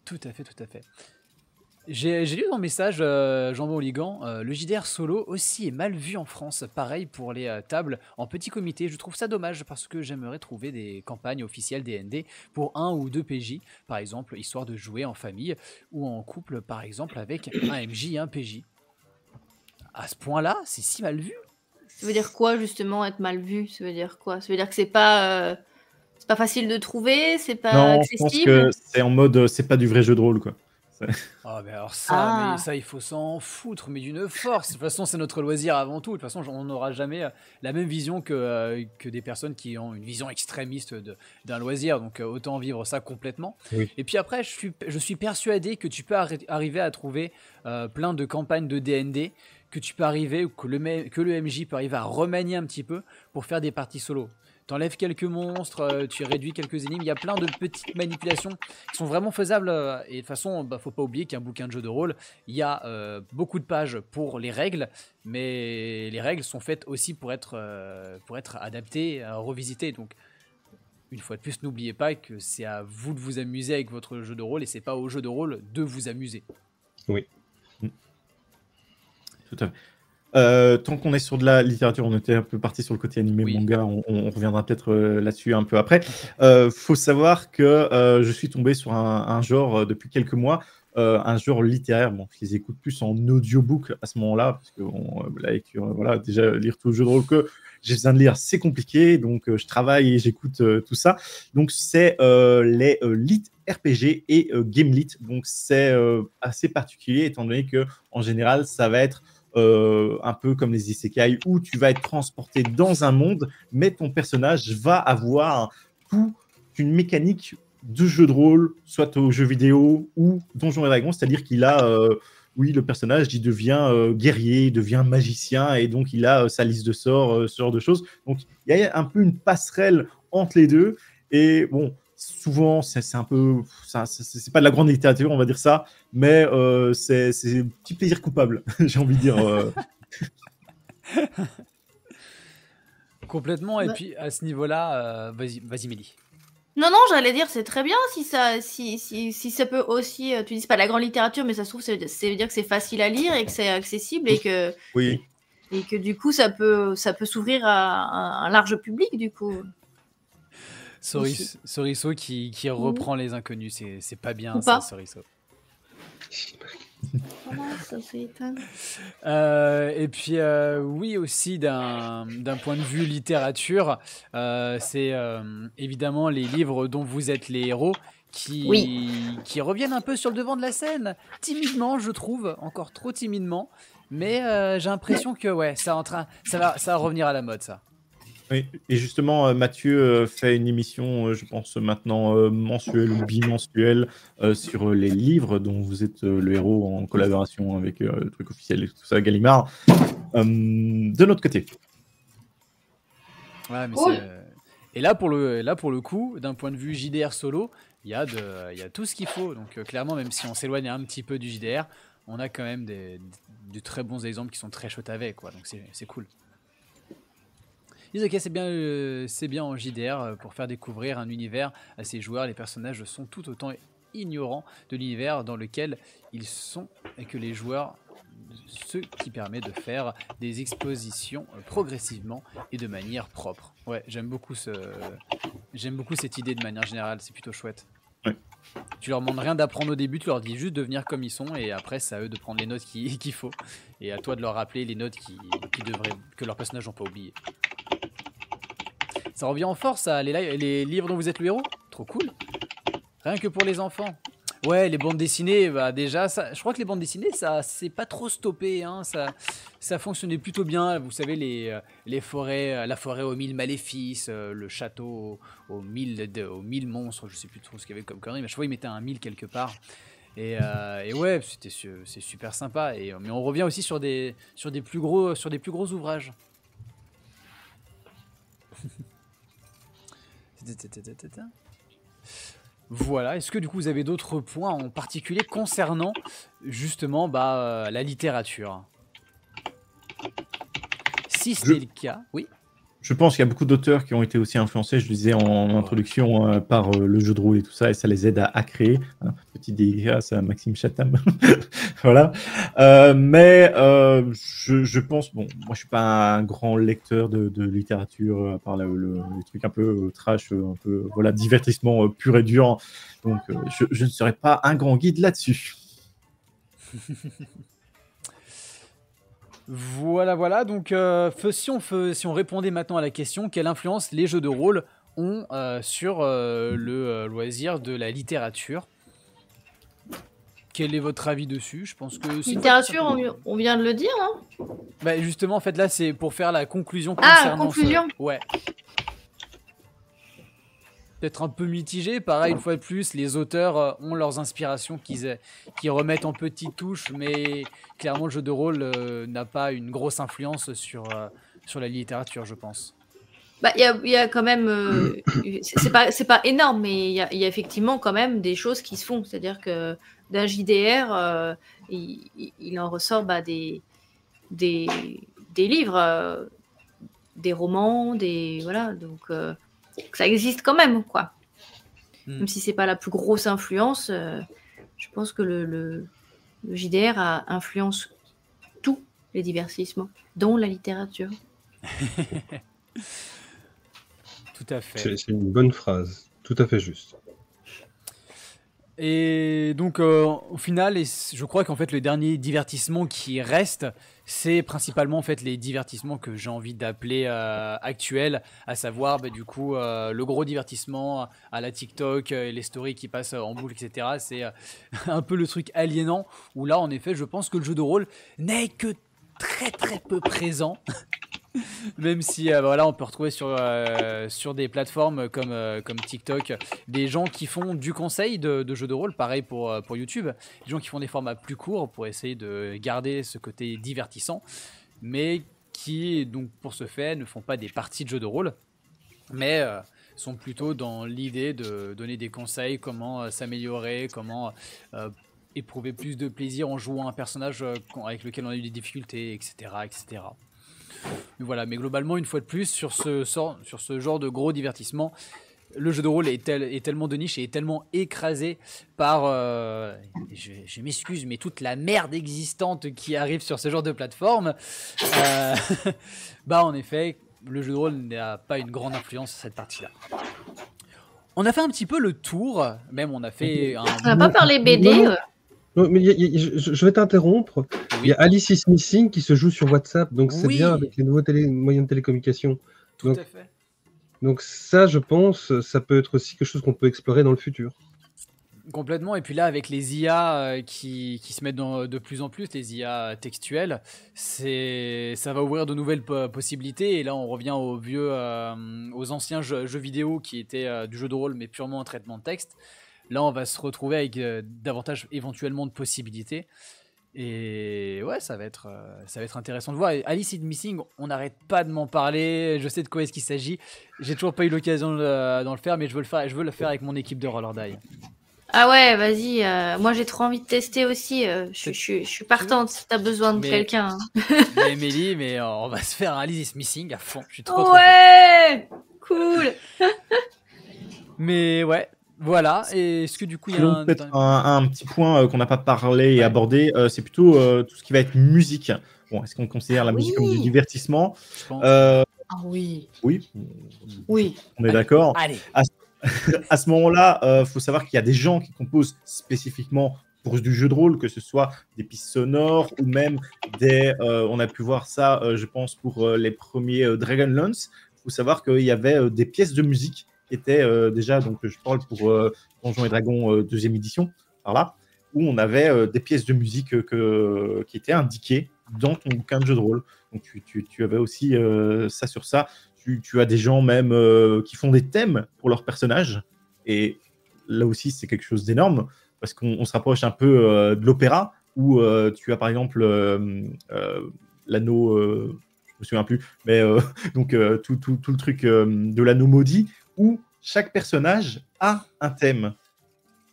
Tout à fait. J'ai lu dans le message, Jambon Ligan, le JDR solo aussi est mal vu en France. Pareil pour les tables en petit comité. Je trouve ça dommage parce que j'aimerais trouver des campagnes officielles D&D pour 1 ou 2 PJ, par exemple, histoire de jouer en famille ou en couple, par exemple, avec un MJ et un PJ. À ce point-là, c'est si mal vu. Ça veut dire quoi, justement, être mal vu? Ça veut dire quoi? Ça veut dire que c'est pas facile de trouver, c'est pas accessible? Non, je pense que c'est en mode, c'est pas du vrai jeu de rôle, quoi. Ah, mais alors ça, il faut s'en foutre, mais d'une force. De toute façon, c'est notre loisir avant tout. De toute façon, on n'aura jamais la même vision que des personnes qui ont une vision extrémiste d'un loisir. Donc, autant vivre ça complètement. Oui. Et puis après, je suis persuadé que tu peux arriver à trouver plein de campagnes de D&D, que tu peux arriver, que le MJ peut arriver à remanier un petit peu pour faire des parties solo. T'enlèves quelques monstres, tu réduis quelques énigmes. Il y a plein de petites manipulations qui sont vraiment faisables. Et de toute façon, faut pas oublier qu'un bouquin de jeu de rôle, il y a beaucoup de pages pour les règles, mais les règles sont faites aussi pour être adaptées, revisitées. Donc, une fois de plus, n'oubliez pas que c'est à vous de vous amuser avec votre jeu de rôle et c'est pas au jeu de rôle de vous amuser. Oui. Tout à fait. Tant qu'on est sur de la littérature, on était un peu parti sur le côté animé, manga, on reviendra peut-être là-dessus un peu après. Faut savoir que je suis tombé sur un genre depuis quelques mois, un genre littéraire. Bon, je les écoute plus en audiobook à ce moment-là, parce que la lecture, voilà, déjà lire tout le jeu de rôle que j'ai besoin de lire, c'est compliqué, donc je travaille et j'écoute tout ça. Donc c'est les lit RPG et game lit. Donc c'est assez particulier étant donné que en général ça va être un peu comme les isekai où tu vas être transporté dans un monde, mais ton personnage va avoir toute une mécanique de jeu de rôle, soit au jeu vidéo ou Donjons et Dragons, c'est-à-dire qu'il a, oui, le personnage, il devient guerrier, il devient magicien, et donc il a sa liste de sorts, ce genre de choses. Donc il y a un peu une passerelle entre les deux, et bon, souvent, c'est un peu, c'est pas de la grande littérature, on va dire ça, mais c'est un petit plaisir coupable, j'ai envie de dire. Complètement. Et puis à ce niveau-là, vas-y Mélie. Non, j'allais dire, c'est très bien si ça peut aussi, tu dis c'est pas de la grande littérature, mais ça se trouve, ça veut dire que c'est facile à lire et que c'est accessible et que, oui. Et que du coup, ça peut s'ouvrir à un large public, du coup. Soriso qui reprend les inconnus, c'est pas bien Ou ça, pas. Soriso. Ça s'éteint. Et puis oui aussi d'un point de vue littérature, c'est évidemment les livres dont vous êtes les héros qui reviennent un peu sur le devant de la scène, timidement je trouve, encore trop timidement, mais j'ai l'impression que ouais, ça va revenir à la mode ça. Oui, et justement, Mathieu fait une émission, je pense maintenant mensuelle ou bimensuelle, sur les livres dont vous êtes le héros en collaboration avec le truc officiel et tout ça, Gallimard. De notre côté. Ouais, mais et là pour le coup, d'un point de vue JDR solo, il y a tout ce qu'il faut. Donc clairement, même si on s'éloigne un petit peu du JDR, on a quand même de très bons exemples qui sont très chauds avec, quoi. Donc c'est cool. Ok, c'est bien en JDR pour faire découvrir un univers à ses joueurs. Les personnages sont tout autant ignorants de l'univers dans lequel ils sont et que les joueurs, ce qui permet de faire des expositions progressivement et de manière propre. Ouais, j'aime beaucoup cette idée de manière générale, c'est plutôt chouette. Ouais. Tu leur demandes rien d'apprendre au début, tu leur dis juste de venir comme ils sont et après c'est à eux de prendre les notes qu'il faut et à toi de leur rappeler les notes que leurs personnages n'ont pas oubliées. Ça revient en force, ça, les livres dont vous êtes le héros. Trop cool. Rien que pour les enfants. Ouais, les bandes dessinées, bah déjà, je crois que les bandes dessinées, ça c'est pas trop stoppé. Hein, ça fonctionnait plutôt bien. Vous savez, les forêts, la forêt aux 1000 maléfices, le château aux 1000 monstres, je sais plus trop ce qu'il y avait comme connerie, mais à chaque fois, ils mettaient un 1000 quelque part. Et ouais, c'est super sympa. Mais on revient aussi sur des plus gros ouvrages. Voilà, est-ce que du coup vous avez d'autres points en particulier concernant justement la littérature? Si c'est le cas, oui. Je pense qu'il y a beaucoup d'auteurs qui ont été aussi influencés, je le disais en introduction, par le jeu de rôle et tout ça, et ça les aide à créer. Petit dédicace à Maxime Chatham. Voilà. Mais je pense, bon, moi je suis pas un grand lecteur de littérature, à part les trucs un peu trash, un peu voilà, divertissement pur et dur. Donc je ne serai pas un grand guide là-dessus. Voilà. Donc, si on répondait maintenant à la question, quelle influence les jeux de rôle ont sur le loisir de la littérature? Quel est votre avis dessus? Je pense que littérature, on vient de le dire, non? Bah justement, en fait, là, c'est pour faire la conclusion concernant. Ah, conclusion. Ouais. Peut-être un peu mitigé, pareil, une fois de plus, les auteurs ont leurs inspirations qu'ils remettent en petites touches, mais clairement le jeu de rôle n'a pas une grosse influence sur la littérature, je pense. Bah, il y a quand même, c'est pas énorme, mais il y a effectivement quand même des choses qui se font, c'est-à-dire que d'un JDR, il en ressort des livres, des romans, voilà, donc que ça existe quand même, quoi. Mm. Même si c'est pas la plus grosse influence, je pense que le JDR influence tous les divertissements, dont la littérature. Tout à fait. C'est une bonne phrase, tout à fait juste. Et donc, au final, je crois qu'en fait, le dernier divertissement qui reste, c'est principalement en fait les divertissements que j'ai envie d'appeler actuels, à savoir du coup le gros divertissement à la TikTok, les stories qui passent en boucle, etc. C'est un peu le truc aliénant où là, en effet, je pense que le jeu de rôle n'est que très très peu présent. Même si voilà, on peut retrouver sur des plateformes comme TikTok des gens qui font du conseil de jeux de rôle, pareil pour YouTube, des gens qui font des formats plus courts pour essayer de garder ce côté divertissant, mais qui, donc pour ce fait, ne font pas des parties de jeux de rôle, mais sont plutôt dans l'idée de donner des conseils, comment s'améliorer, comment éprouver plus de plaisir en jouant un personnage avec lequel on a eu des difficultés, etc., etc. Voilà, mais globalement, une fois de plus, sur ce genre de gros divertissement, le jeu de rôle est tellement de niche et est tellement écrasé par, je m'excuse, mais toute la merde existante qui arrive sur ce genre de plateforme, bah en effet, le jeu de rôle n'a pas une grande influence sur cette partie-là. On a fait un petit peu le tour, même on a fait On n'a pas parlé BD. Non, mais je vais t'interrompre. Oui. Il y a Alice is Missing qui se joue sur WhatsApp, donc c'est Oui. bien avec les nouveaux moyens de télécommunication. Tout à fait. Donc ça, je pense, ça peut être aussi quelque chose qu'on peut explorer dans le futur. Complètement, et puis là avec les IA qui se mettent de plus en plus, les IA textuelles, ça va ouvrir de nouvelles possibilités, et là on revient aux anciens jeux vidéo qui étaient du jeu de rôle mais purement un traitement de texte. Là on va se retrouver avec davantage éventuellement de possibilités, et ouais, ça va être intéressant de voir. Et Alice is Missing, on n'arrête pas de m'en parler, je sais de quoi est-ce qu'il s'agit, j'ai toujours pas eu l'occasion d'en le faire, mais je veux le faire avec mon équipe de Roller Die. Ah ouais, vas-y, moi j'ai trop envie de tester aussi, je suis partante si t'as besoin de quelqu'un. Mais Émilie, on va se faire un Alice is Missing à fond, je suis trop ouais, cool. Mais ouais, voilà, et est-ce que du coup il y a peut-être un petit point qu'on n'a pas parlé et abordé, c'est plutôt tout ce qui va être musique. Bon, est-ce qu'on considère la musique comme du divertissement? Je pense. Ah oui. Oui. Oui. On est d'accord. Allez. À ce moment-là, faut savoir qu'il y a des gens qui composent spécifiquement pour du jeu de rôle, que ce soit des pistes sonores ou même on a pu voir ça, je pense, pour les premiers Dragonlance. Il faut savoir qu'il y avait des pièces de musique qui étaient déjà, donc je parle pour Donjons et Dragons 2e édition, par là, où on avait des pièces de musique qui étaient indiquées dans ton bouquin de jeu de rôle. Donc tu avais aussi ça sur ça. Tu as des gens même qui font des thèmes pour leurs personnages. Et là aussi, c'est quelque chose d'énorme parce qu'on se rapproche un peu de l'opéra où tu as par exemple l'anneau, je me souviens plus, mais donc tout le truc de l'anneau maudit où chaque personnage a un thème.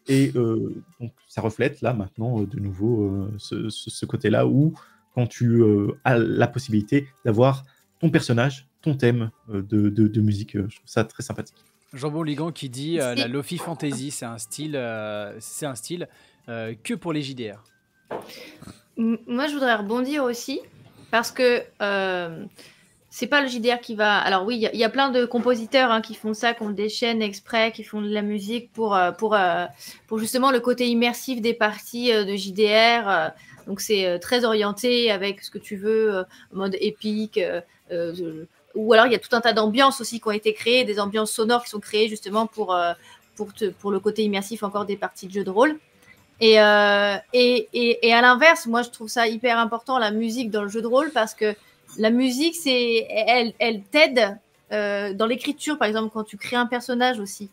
Et donc ça reflète là maintenant de nouveau ce côté-là où quand tu as la possibilité d'avoir ton personnage, ton thème de musique, je trouve ça très sympathique. Jean-Bon Ligan qui dit la Lofi Fantasy, c'est un style que pour les JDR. Moi, je voudrais rebondir aussi parce que c'est pas le JDR qui va. Alors oui, il y a plein de compositeurs qui font ça, qui ont des chaînes exprès, qui font de la musique pour justement le côté immersif des parties de JDR. Donc c'est très orienté avec ce que tu veux, mode épique. Ou alors il y a tout un tas d'ambiances aussi qui ont été créées, des ambiances sonores qui sont créées justement pour le côté immersif encore des parties de jeux de rôle. Et à l'inverse, moi je trouve ça hyper important, la musique dans le jeu de rôle, parce que la musique, elle t'aide dans l'écriture, par exemple, quand tu crées un personnage aussi.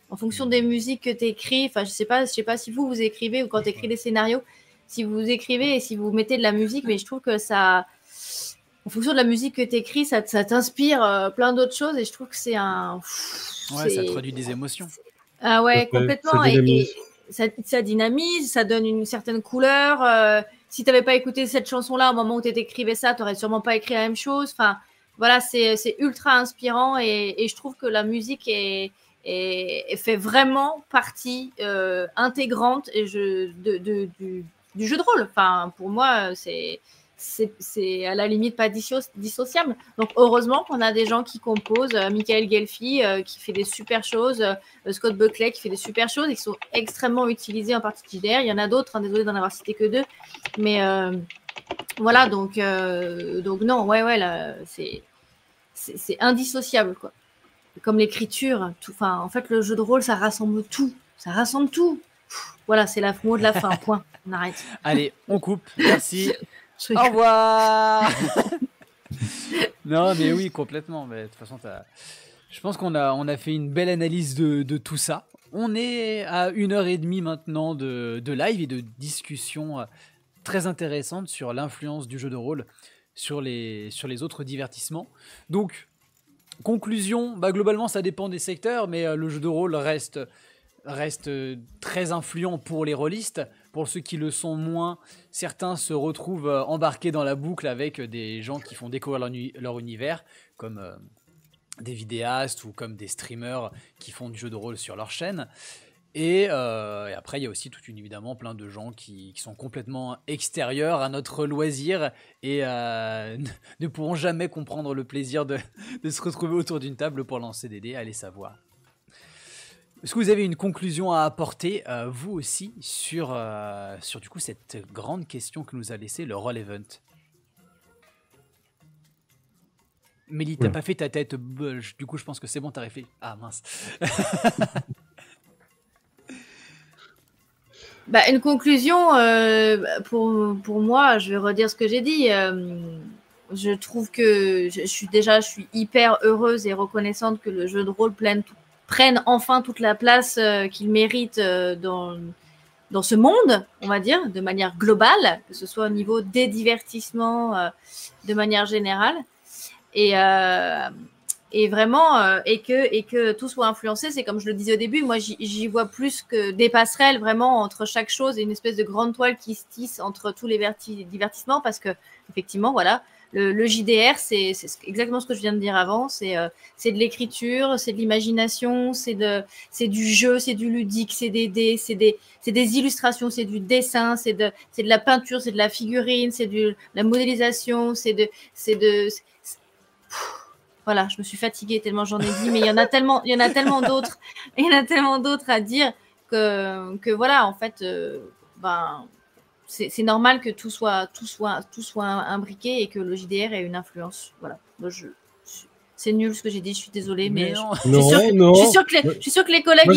En fonction des musiques que tu écris, enfin je sais pas si vous écrivez ou quand tu écris des scénarios, si vous écrivez et si vous mettez de la musique, mais je trouve que ça, en fonction de la musique que tu écris, ça t'inspire plein d'autres choses, et je trouve que c'est un... Ouais, ça traduit des émotions. Ah ouais, complètement. Ça dynamise, ça donne une certaine couleur. Si tu n'avais pas écouté cette chanson-là au moment où tu écrivais ça, tu n'aurais sûrement pas écrit la même chose. Enfin, voilà, c'est ultra inspirant et je trouve que la musique fait vraiment partie intégrante du jeu de rôle. Enfin, pour moi, c'est à la limite pas dissociable. Donc, heureusement qu'on a des gens qui composent, Michael Gelfi qui fait des super choses, Scott Buckley qui fait des super choses et qui sont extrêmement utilisés en partie JDR. Il y en a d'autres, hein, désolé d'en avoir cité que 2. Mais voilà, donc non, ouais, là, c'est indissociable, quoi. Comme l'écriture, en fait, le jeu de rôle, ça rassemble tout. Ça rassemble tout. Voilà, c'est le mot de la fin, point. On arrête. Allez, on coupe. Merci. Au revoir. Non, mais oui, complètement. Mais de toute façon, je pense qu'on a fait une belle analyse de tout ça. On est à 1h30 maintenant de live et de discussion très intéressante sur l'influence du jeu de rôle sur les autres divertissements. Donc, conclusion, globalement, ça dépend des secteurs, mais le jeu de rôle reste très influent pour les rôlistes. Pour ceux qui le sont moins, certains se retrouvent embarqués dans la boucle avec des gens qui font découvrir leur univers, comme des vidéastes ou comme des streamers qui font du jeu de rôle sur leur chaîne. Et après, il y a aussi évidemment plein de gens qui sont complètement extérieurs à notre loisir et ne pourront jamais comprendre le plaisir de se retrouver autour d'une table pour lancer des dés, allez savoir. Est-ce que vous avez une conclusion à apporter, vous aussi, sur du coup cette grande question que nous a laissé le Roll Event? Mélie, t'as pas fait ta tête bulge, du coup je pense que c'est bon, t'as réfléchi. Ah mince. Une conclusion, pour moi, je vais redire ce que j'ai dit. Je trouve que je suis hyper heureuse et reconnaissante que le jeu de rôle prenne enfin toute la place qu'il mérite dans ce monde, on va dire, de manière globale, que ce soit au niveau des divertissements de manière générale. Et vraiment, et que tout soit influencé, c'est comme je le disais au début, moi j'y vois plus que des passerelles vraiment entre chaque chose et une espèce de grande toile qui se tisse entre tous les divertissements, parce que effectivement, voilà, le JDR, c'est exactement ce que je viens de dire avant, c'est de l'écriture, c'est de l'imagination, c'est du jeu, c'est du ludique, c'est des dés, c'est des illustrations, c'est du dessin, c'est de la peinture, c'est de la figurine, c'est de la modélisation, voilà, je me suis fatiguée tellement j'en ai dit, mais il y en a tellement d'autres à dire que voilà, en fait, c'est normal que tout soit imbriqué et que le JDR ait une influence. Voilà. Moi, c'est nul ce que j'ai dit, je suis désolée, mais je suis sûre que les collègues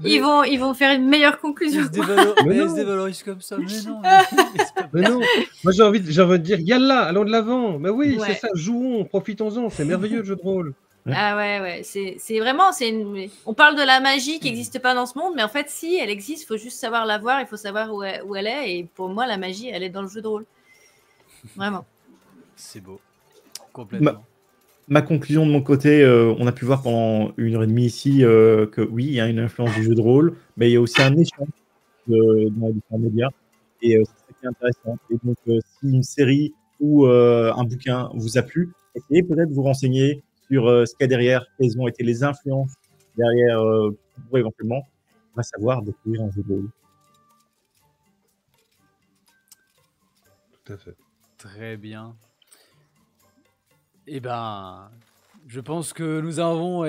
ils vont faire une meilleure conclusion. Ils se dévalorisent comme ça, mais non. Mais non. Moi j'ai envie de dire yalla, allons de l'avant. Mais oui, c'est ça, jouons, profitons-en, c'est merveilleux le jeu de rôle. Ah ouais, c'est vraiment, on parle de la magie qui n'existe pas dans ce monde, mais en fait, si, elle existe, il faut juste savoir la voir, il faut savoir où elle est, et pour moi, la magie, elle est dans le jeu de rôle. Vraiment. C'est beau. Complètement. Ma conclusion de mon côté, on a pu voir pendant 1h30 ici que oui, il y a une influence du jeu de rôle, mais il y a aussi un échange dans les différents médias, et c'est ça qui est intéressant. Et donc, si une série ou un bouquin vous a plu, essayez peut-être de vous renseigner sur ce qu'il y a derrière, quelles ont été les influences derrière pour éventuellement, on va savoir découvrir un jeu de rôle. Tout à fait. Très bien. Eh ben, je pense que nous avons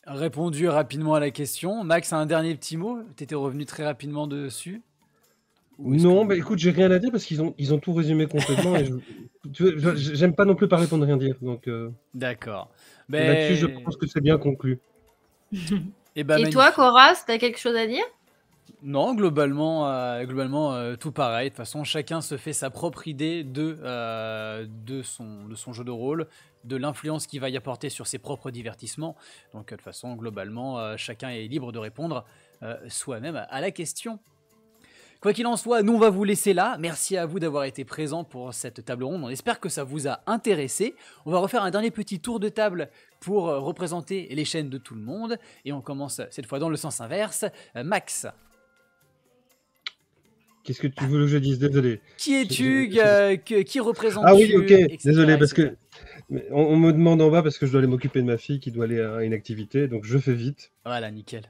répondu rapidement à la question. Max a un dernier petit mot. Tu étais revenu très rapidement dessus. Non, écoute, j'ai rien à dire parce qu'ils ont tout résumé complètement. Et j'aime pas non plus parler pour ne rien dire. Donc, d'accord. Là-dessus, je pense que c'est bien conclu. Et toi, Coras, tu as quelque chose à dire? Non, globalement, tout pareil. De toute façon, chacun se fait sa propre idée de son jeu de rôle, de l'influence qu'il va y apporter sur ses propres divertissements. Donc, de toute façon, globalement, chacun est libre de répondre soi-même à la question. Quoi qu'il en soit, nous on va vous laisser là. Merci à vous d'avoir été présents pour cette table ronde. On espère que ça vous a intéressé. On va refaire un dernier petit tour de table pour représenter les chaînes de tout le monde. Et on commence cette fois dans le sens inverse. Max. Qu'est-ce que tu veux que je dise? Désolé. Qui es-tu? Qui représente-tu? Ah oui, ok. Désolé, parce que Mais on me demande en bas parce que je dois aller m'occuper de ma fille qui doit aller à une activité, donc je fais vite. Voilà, nickel.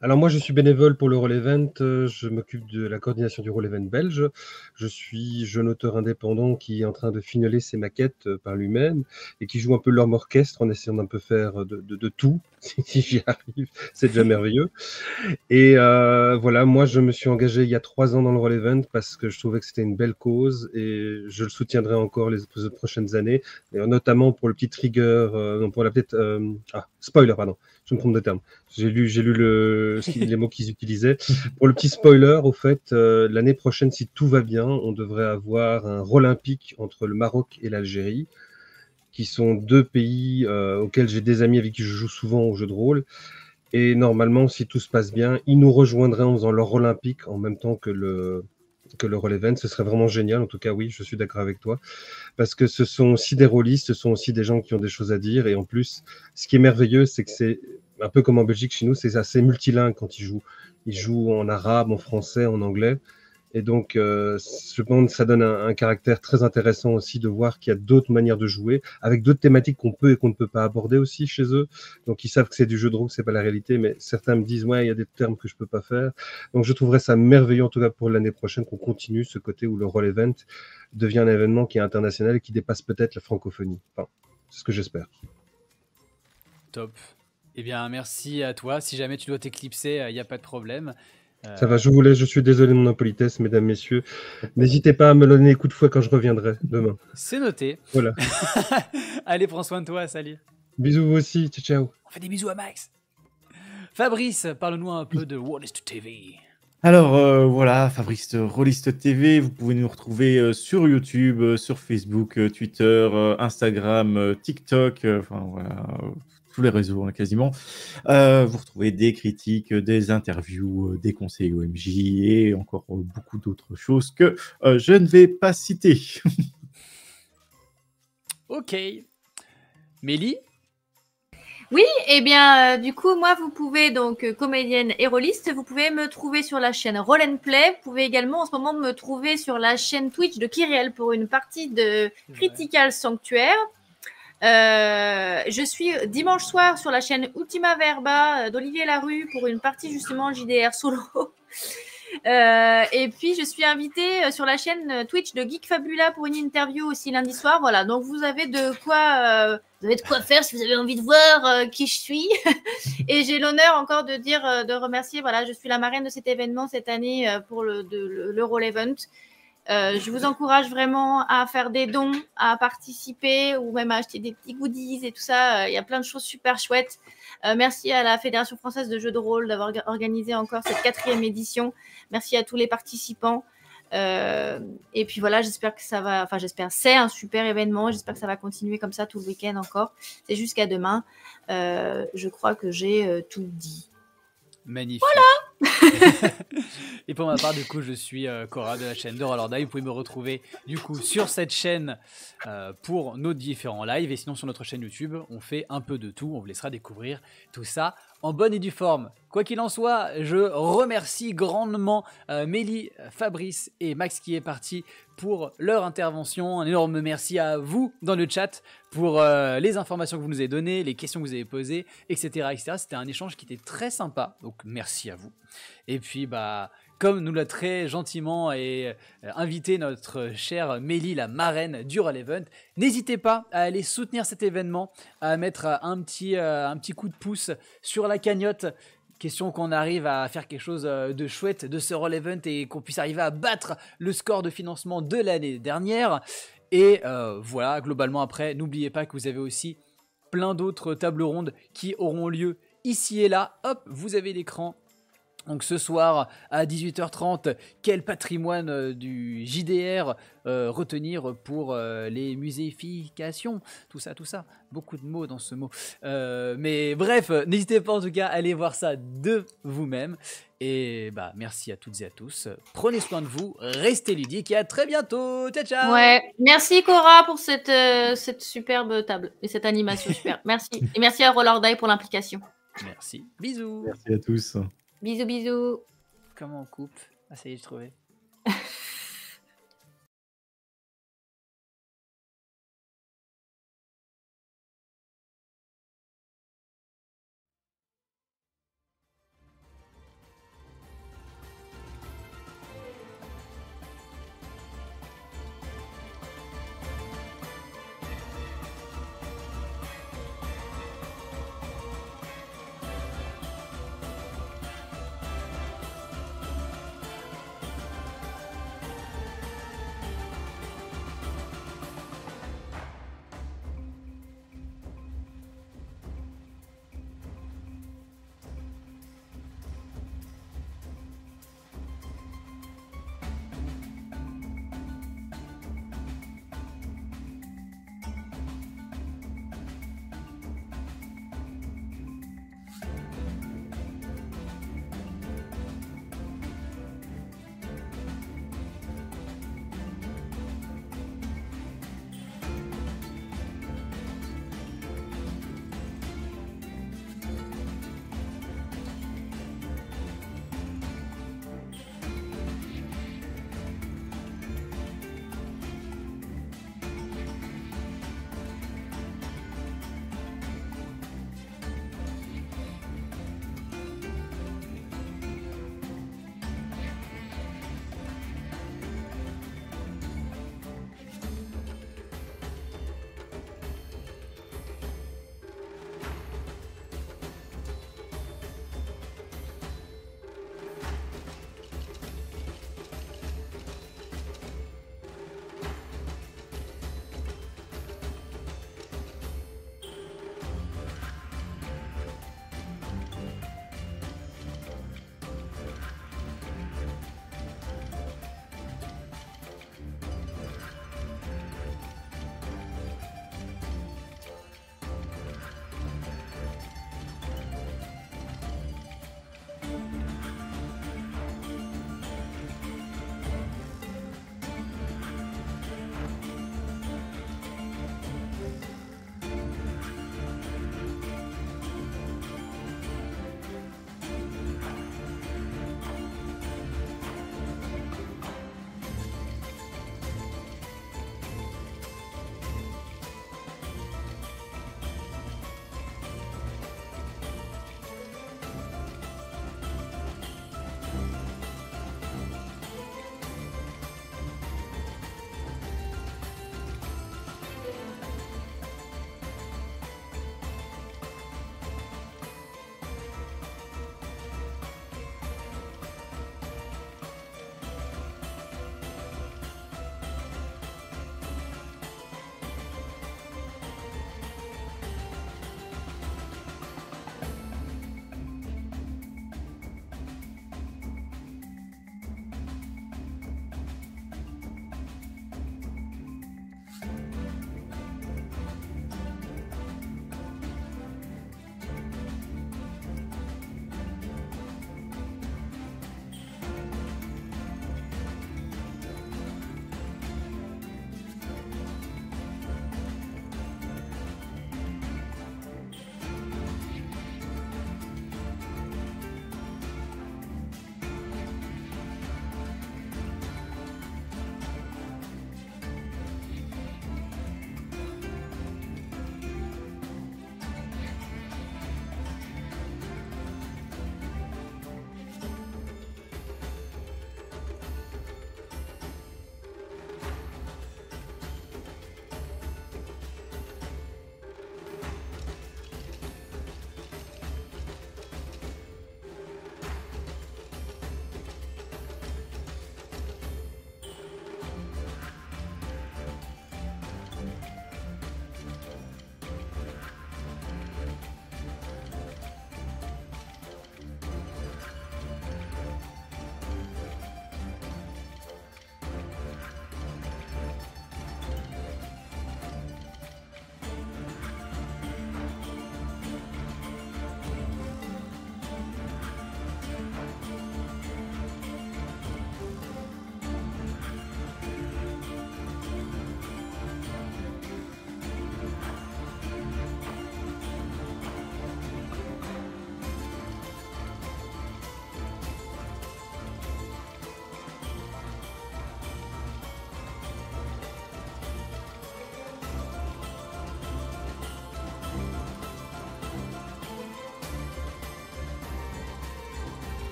Alors moi, je suis bénévole pour le Roll Event. Je m'occupe de la coordination du Roll Event belge. Je suis jeune auteur indépendant qui est en train de fignoler ses maquettes par lui-même et qui joue un peu l'homme orchestre en essayant d'un peu faire de tout. Si j'y arrive, c'est déjà merveilleux. Et voilà, moi, je me suis engagé il y a 3 ans dans le Roll Event parce que je trouvais que c'était une belle cause et je le soutiendrai encore les prochaines années, et notamment pour le petit trigger, non, pour la petite... spoiler, pardon, je me trompe de terme. J'ai lu les mots qu'ils utilisaient. Pour le petit spoiler, au fait, l'année prochaine, si tout va bien, on devrait avoir un rôle olympique entre le Maroc et l'Algérie, qui sont 2 pays auxquels j'ai des amis avec qui je joue souvent au jeu de rôle. Et normalement, si tout se passe bien, ils nous rejoindraient en faisant leur olympique en même temps que le Roll Event. Ce serait vraiment génial. En tout cas, oui, je suis d'accord avec toi. Parce que ce sont aussi des rôlistes, ce sont aussi des gens qui ont des choses à dire. Et en plus, ce qui est merveilleux, c'est que c'est un peu comme en Belgique chez nous, c'est assez multilingue quand ils jouent. Ils jouent en arabe, en français, en anglais. Et donc, je pense que ça donne un caractère très intéressant aussi de voir qu'il y a d'autres manières de jouer, avec d'autres thématiques qu'on peut et qu'on ne peut pas aborder aussi chez eux. Donc, ils savent que c'est du jeu de rôle, c'est pas la réalité, mais certains me disent, ouais, il y a des termes que je peux pas faire. Donc, je trouverais ça merveilleux, en tout cas pour l'année prochaine, qu'on continue ce côté où le Roll Event devient un événement qui est international et qui dépasse peut-être la francophonie. Enfin, c'est ce que j'espère. Top. Eh bien, merci à toi. Si jamais tu dois t'éclipser, il n'y a pas de problème. Ça va, je vous laisse, je suis désolé de mon impolitesse, mesdames, messieurs. N'hésitez pas à me donner des coups de fouet quand je reviendrai demain. C'est noté. Voilà. Allez, prends soin de toi, salut. Bisous vous aussi, ciao ciao. On fait des bisous à Max. Fabrice, parle-nous un peu de Rollist TV. Alors voilà, Fabrice Rollist TV, vous pouvez nous retrouver sur YouTube, sur Facebook, Twitter, Instagram, TikTok, enfin voilà, tous les réseaux hein, quasiment. Vous retrouvez des critiques, des interviews, des conseils OMJ et encore beaucoup d'autres choses que je ne vais pas citer. Ok. Mélie? Oui, et bien, du coup, moi, vous pouvez, donc, comédienne et rôliste, vous pouvez me trouver sur la chaîne Roll and Play. Vous pouvez également, en ce moment, me trouver sur la chaîne Twitch de Kyriel pour une partie de Critical Sanctuaire. Je suis dimanche soir sur la chaîne Ultima Verba d'Olivier Larue pour une partie, justement, JDR solo. Et puis, je suis invitée sur la chaîne Twitch de Geek Fabula pour une interview aussi lundi soir. Voilà, donc vous avez de quoi faire si vous avez envie de voir qui je suis. Et j'ai l'honneur encore de dire, de remercier. Voilà, je suis la marraine de cet événement cette année pour le Roll Event. Je vous encourage vraiment à faire des dons, à participer ou même à acheter des petits goodies et tout ça. Il y a plein de choses super chouettes. Merci à la Fédération française de jeux de rôle d'avoir organisé encore cette 4e édition. Merci à tous les participants. Et puis voilà, j'espère que ça va... Enfin, j'espère c'est un super événement. J'espère que ça va continuer comme ça tout le week-end encore. C'est jusqu'à demain. Je crois que j'ai tout dit. Magnifique. Voilà. Et pour ma part, du coup, je suis Cora de la chaîne de Roll Die. Vous pouvez me retrouver du coup sur cette chaîne pour nos différents lives. Et sinon, sur notre chaîne YouTube, on fait un peu de tout. On vous laissera découvrir tout ça en bonne et due forme. Quoi qu'il en soit, je remercie grandement Mélie, Fabrice et Max qui est parti pour leur intervention. Un énorme merci à vous dans le chat pour les informations que vous nous avez données, les questions que vous avez posées, etc. etc. C'était un échange qui était très sympa, donc merci à vous. Et puis, comme nous l'a très gentiment invité notre chère Mélie, la marraine du Roll Event, n'hésitez pas à aller soutenir cet événement, à mettre un petit coup de pouce sur la cagnotte. Question qu'on arrive à faire quelque chose de chouette de ce Roll Event et qu'on puisse arriver à battre le score de financement de l'année dernière. Et voilà, globalement après, n'oubliez pas que vous avez aussi plein d'autres tables rondes qui auront lieu ici et là. Hop, vous avez l'écran. Donc ce soir à 18h30, quel patrimoine du JDR retenir pour les muséifications, tout ça, beaucoup de mots dans ce mot. Mais bref, n'hésitez pas en tout cas à aller voir ça de vous-même. Et merci à toutes et à tous. Prenez soin de vous, restez ludiques et à très bientôt. Ciao, ciao. Ouais, merci Cora pour cette superbe table et cette animation super. Merci. Et merci à Roll Die pour l'implication. Merci. Bisous. Merci à tous. Bisous, bisous. Comment on coupe? Ah, ça y est, j'ai trouvé.